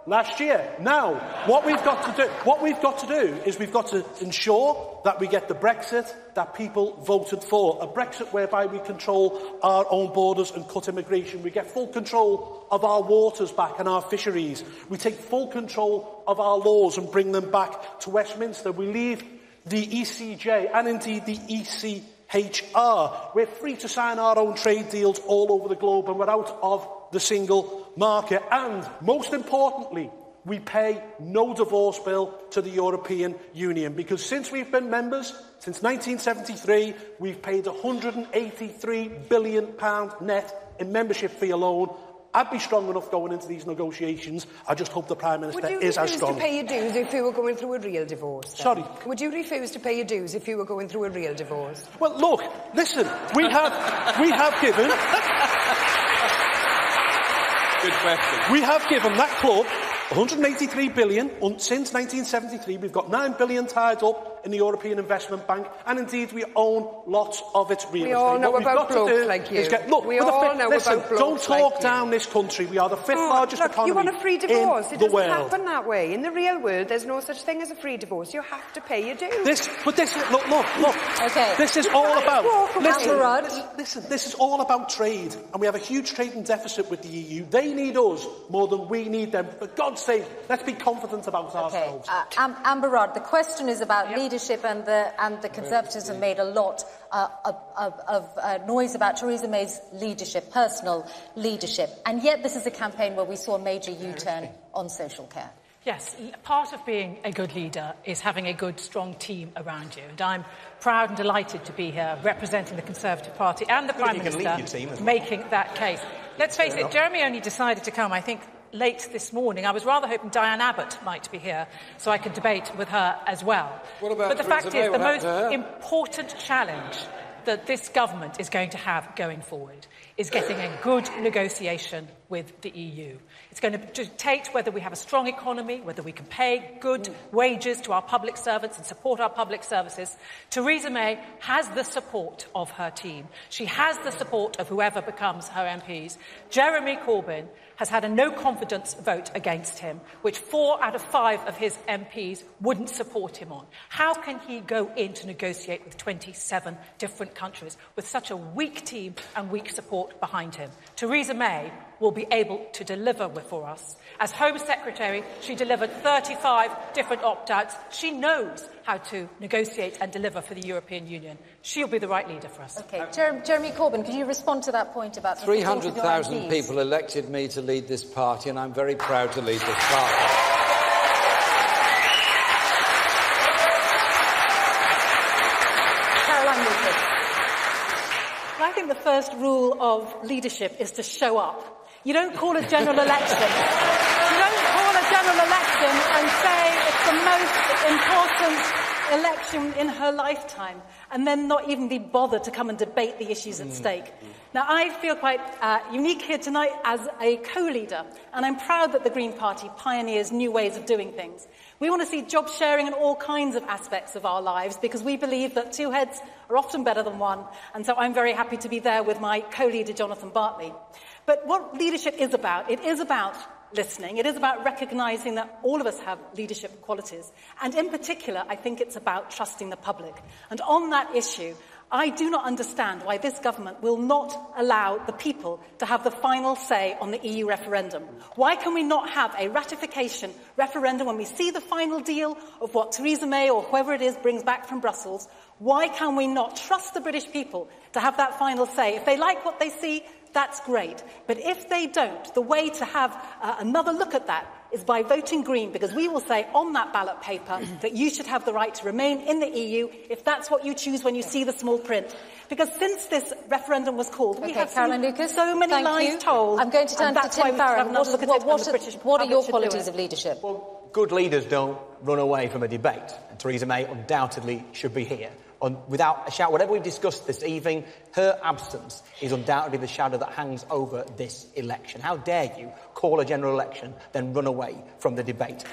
last year. Now, what we've got to do is we've got to ensure that we get the Brexit that people voted for. A Brexit whereby we control our own borders and cut immigration. We get full control of our waters back and our fisheries. We take full control of our laws and bring them back to Westminster. We leave the ECJ and indeed the ECHR. We're free to sign our own trade deals all over the globe, and we're out of the single market. And most importantly, we pay no divorce bill to the European Union, because since we've been members, since 1973, we've paid £183 billion net in membership fee alone. I'd be strong enough going into these negotiations. I just hope the Prime Minister is as strong. Would you refuse to pay your dues if you were going through a real divorce? Then? Sorry? Would you refuse to pay your dues if you were going through a real divorce? Well, look, listen, we have given... Good question. We have given that club 183 billion since 1973. We've got 9 billion tied up in the European Investment Bank, and indeed we own lots of its real estate. We all know what about blokes like you. Look, we all know listen, about blokes don't talk like down this country. We are the fifth largest economy you want a free divorce? in the world. It doesn't happen that way. In the real world, there's no such thing as a free divorce. You have to pay your dues. Look. Okay. This is all about. Listen, this is all about trade, and we have a huge trading deficit with the EU. They need us more than we need them. For God's sake, let's be confident about ourselves. Amber Rudd, the question is about leadership, and the Conservatives have made a lot of noise about Theresa May's leadership, personal leadership, and yet this is a campaign where we saw a major U-turn on social care. Yes, part of being a good leader is having a good, strong team around you. And I'm proud and delighted to be here representing the Conservative Party and the Prime Minister making that case. Let's face it, Jeremy only decided to come, I think, late this morning. I was rather hoping Diane Abbott might be here so I could debate with her as well. But the fact is, the most important challenge that this government is going to have going forward is getting a good negotiation with the EU. It's going to dictate whether we have a strong economy, whether we can pay good wages to our public servants and support our public services. Theresa May has the support of her team. She has the support of whoever becomes her MPs. Jeremy Corbyn has had a no-confidence vote against him, which 4 out of 5 of his MPs wouldn't support him on. How can he go in to negotiate with 27 different countries with such a weak team and weak support behind him? Theresa May will be able to deliver for us. As Home Secretary, she delivered 35 different opt-outs. She knows how to negotiate and deliver for the European Union. She'll be the right leader for us. OK. Jeremy Corbyn, could you respond to that point about... 300,000 people elected me to lead this party, and I'm very proud to lead this party. I think the first rule of leadership is to show up. You don't call a general election. You don't call a general election and say it's the most important election in her lifetime and then not even be bothered to come and debate the issues at stake. Now, I feel quite unique here tonight as a co-leader, and I'm proud that the Green Party pioneers new ways of doing things. We want to see job sharing in all kinds of aspects of our lives because we believe that 2 heads are often better than 1, and so I'm very happy to be there with my co-leader, Jonathan Bartley. But what leadership is about, it is about listening. It is about recognising that all of us have leadership qualities. And in particular, I think it's about trusting the public. And on that issue, I do not understand why this government will not allow the people to have the final say on the EU referendum. Why can we not have a ratification referendum when we see the final deal of what Theresa May or whoever it is brings back from Brussels? Why can we not trust the British people to have that final say? If they like what they see, that's great. But if they don't, the way to have another look at that is by voting Green, because we will say on that ballot paper that you should have the right to remain in the EU if that's what you choose when you see the small print. Because since this referendum was called, we have seen so many lies told. I'm going to turn to Tim Farron. What are your qualities of leadership? Well, good leaders don't run away from a debate. And Theresa May undoubtedly should be here. Without a shadow, whatever we've discussed this evening, her absence is undoubtedly the shadow that hangs over this election. How dare you call a general election, then run away from the debate?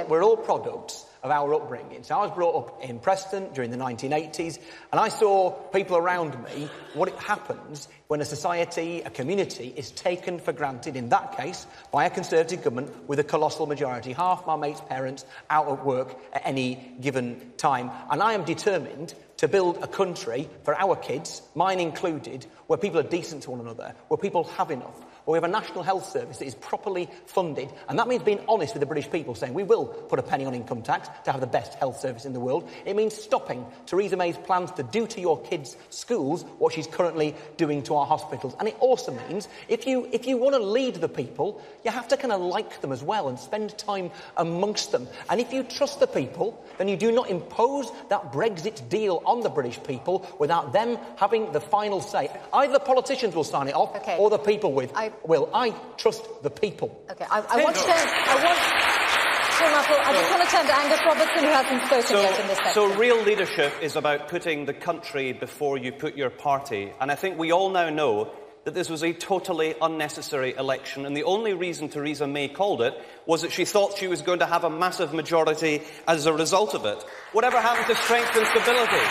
We're all products of our upbringing. So I was brought up in Preston during the 1980s, and I saw people around me, what happens when a society, a community, is taken for granted, in that case, by a Conservative government with a colossal majority. Half my mates' parents out at work at any given time. And I am determined to build a country for our kids, mine included, where people are decent to one another, where people have enough, where we have a national health service that is properly funded. And that means being honest with the British people, saying we will put a penny on income tax to have the best health service in the world. It means stopping Theresa May's plans to do to your kids' schools what she's currently doing to our hospitals. And it also means if you want to lead the people, you have to kind of like them as well and spend time amongst them. And if you trust the people, then you do not impose that Brexit deal on the British people without them having the final say. Either the politicians will sign it off or the people will. I trust the people. OK, I just want to turn to Angus Robertson, who hasn't spoken yet in this section. So real leadership is about putting the country before you put your party. And I think we all now know that this was a totally unnecessary election, and the only reason Theresa May called it was that she thought she was going to have a massive majority as a result of it. Whatever happened to strength and stability?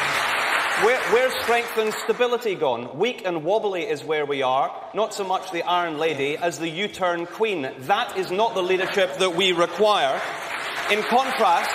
Where's strength and stability gone? Weak and wobbly is where we are, not so much the Iron Lady as the U-turn Queen. That is not the leadership that we require. In contrast,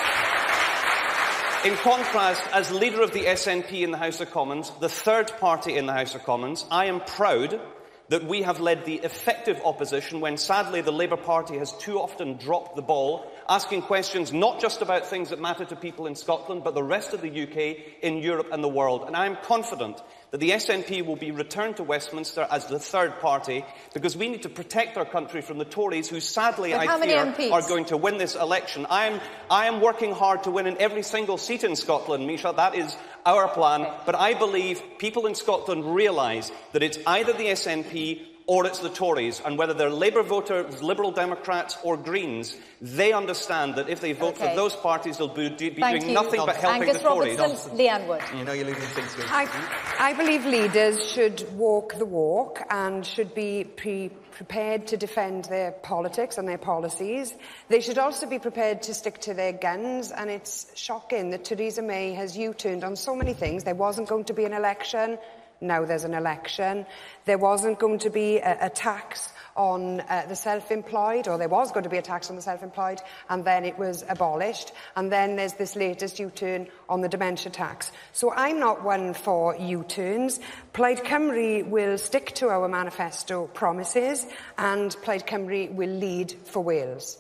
as leader of the SNP in the House of Commons, the third party in the House of Commons, I am proud that we have led the effective opposition when, sadly, the Labour Party has too often dropped the ball, asking questions not just about things that matter to people in Scotland, but the rest of the UK, in Europe and the world. And I am confident that the SNP will be returned to Westminster as the third party, because we need to protect our country from the Tories, who sadly, I fear, are going to win this election. I am working hard to win in every single seat in Scotland, Misha. That is our plan. But I believe people in Scotland realise that it's either the SNP or it's the Tories, and whether they're Labour voters, Liberal Democrats or Greens, they understand that if they vote for those parties, they'll be doing nothing but helping Angus the Tories. Robertson, Leanne Wood. You know you're losing things to I believe leaders should walk the walk and should be prepared to defend their politics and their policies. They should also be prepared to stick to their guns, and it's shocking that Theresa May has U-turned on so many things. There wasn't going to be an election. Now there's an election. There wasn't going to be a tax on the self-employed, or there was going to be a tax on the self-employed, and then it was abolished. And then there's this latest U-turn on the dementia tax. So I'm not one for U-turns. Plaid Cymru will stick to our manifesto promises, and Plaid Cymru will lead for Wales.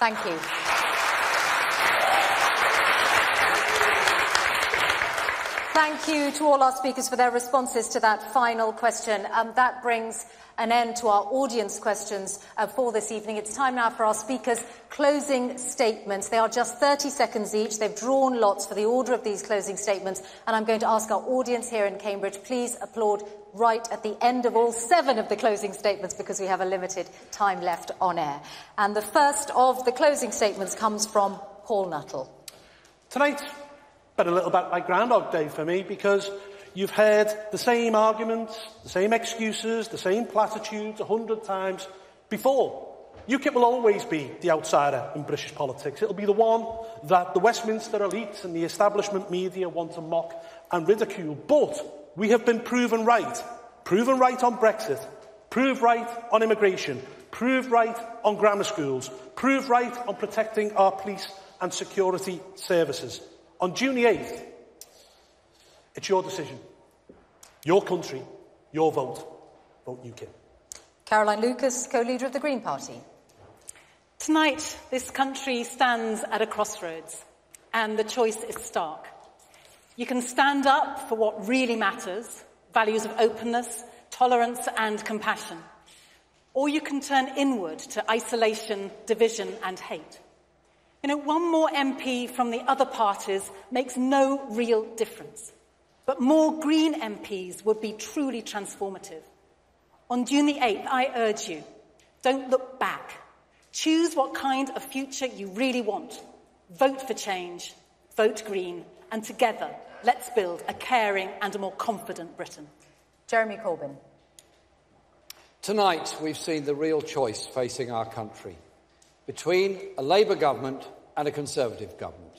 Thank you. Thank you to all our speakers for their responses to that final question. That brings an end to our audience questions for this evening. It's time now for our speakers' closing statements. They are just 30 seconds each. They've drawn lots for the order of these closing statements, and I'm going to ask our audience here in Cambridge, please applaud right at the end of all 7 of the closing statements, because we have a limited time left on air. And the first of the closing statements comes from Paul Nuttall. Tonight, been a little bit like Groundhog Day for me, because you've heard the same arguments, the same excuses, the same platitudes 100 times before. UKIP will always be the outsider in British politics. It'll be the one that the Westminster elites and the establishment media want to mock and ridicule. But we have been proven right. Proven right on Brexit. Proved right on immigration. Proved right on grammar schools. Proved right on protecting our police and security services. On June the 8th, it's your decision. Your country, your vote. Vote UKIP. Caroline Lucas, co-leader of the Green Party. Tonight, this country stands at a crossroads, and the choice is stark. You can stand up for what really matters, values of openness, tolerance and compassion. Or you can turn inward to isolation, division and hate. You know, one more MP from the other parties makes no real difference. But more Green MPs would be truly transformative. On June the 8th, I urge you, don't look back. Choose what kind of future you really want. Vote for change, vote Green, and together, let's build a caring and a more confident Britain. Jeremy Corbyn. Tonight, we've seen the real choice facing our country between a Labour government and a Conservative government.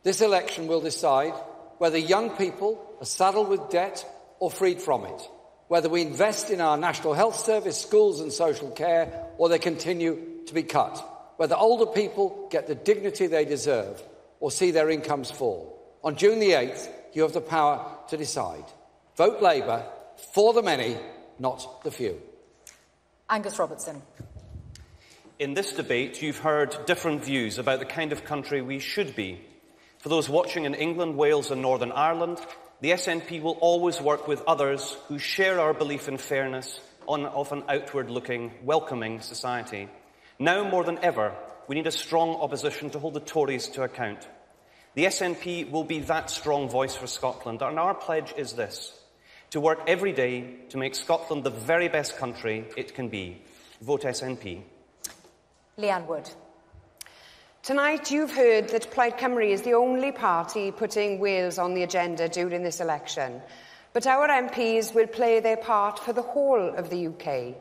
This election will decide whether young people are saddled with debt or freed from it, whether we invest in our National Health Service, schools and social care, or they continue to be cut, whether older people get the dignity they deserve or see their incomes fall. On June the 8th, you have the power to decide. Vote Labour for the many, not the few. Angus Robertson. In this debate, you've heard different views about the kind of country we should be. For those watching in England, Wales and Northern Ireland, the SNP will always work with others who share our belief in fairness of an outward-looking, welcoming society. Now more than ever, we need a strong opposition to hold the Tories to account. The SNP will be that strong voice for Scotland, and our pledge is this: to work every day to make Scotland the very best country it can be. Vote SNP. Leanne Wood. Tonight you've heard that Plaid Cymru is the only party putting Wales on the agenda during this election. But our MPs will play their part for the whole of the UK.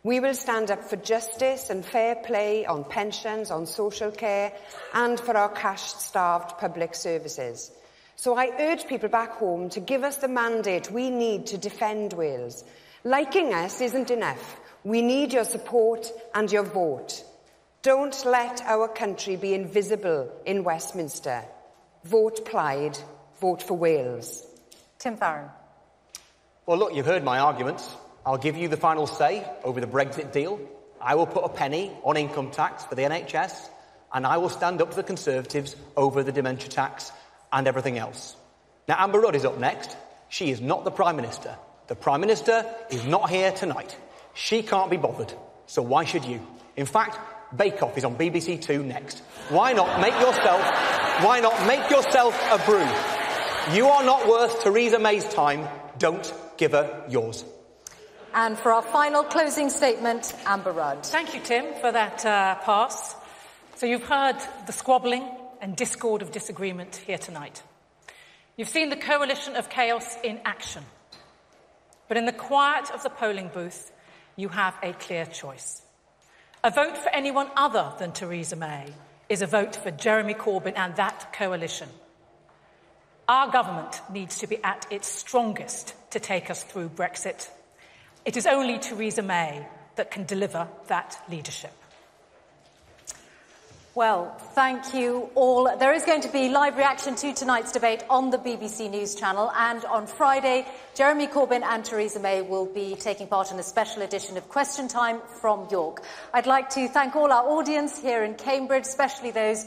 We will stand up for justice and fair play on pensions, on social care, and for our cash-starved public services. So I urge people back home to give us the mandate we need to defend Wales. Liking us isn't enough. We need your support and your vote. Don't let our country be invisible in Westminster. Vote Plaid, vote for Wales. Tim Farron. Well, look, you've heard my arguments. I'll give you the final say over the Brexit deal. I will put a penny on income tax for the NHS, and I will stand up to the Conservatives over the dementia tax and everything else. Now, Amber Rudd is up next. She is not the Prime Minister. The Prime Minister is not here tonight. She can't be bothered. So why should you? In fact, Bake Off is on BBC Two next. Why not make yourself a brew? You are not worth Theresa May's time. Don't give her yours. And for our final closing statement, Amber Rudd. Thank you, Tim, for that pass. So you've heard the squabbling and discord of disagreement here tonight. You've seen the coalition of chaos in action. But in the quiet of the polling booth, you have a clear choice. A vote for anyone other than Theresa May is a vote for Jeremy Corbyn and that coalition. Our government needs to be at its strongest to take us through Brexit. It is only Theresa May that can deliver that leadership. Well, thank you all. There is going to be live reaction to tonight's debate on the BBC News channel, and on Friday, Jeremy Corbyn and Theresa May will be taking part in a special edition of Question Time from York. I'd like to thank all our audience here in Cambridge, especially those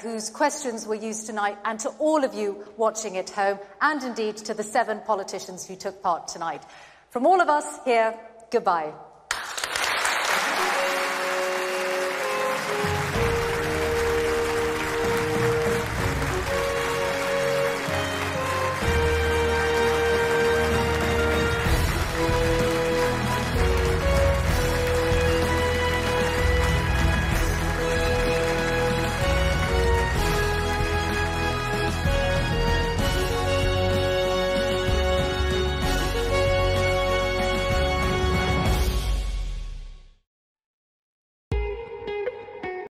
whose questions were used tonight, and to all of you watching at home, and indeed to the 7 politicians who took part tonight. From all of us here, goodbye.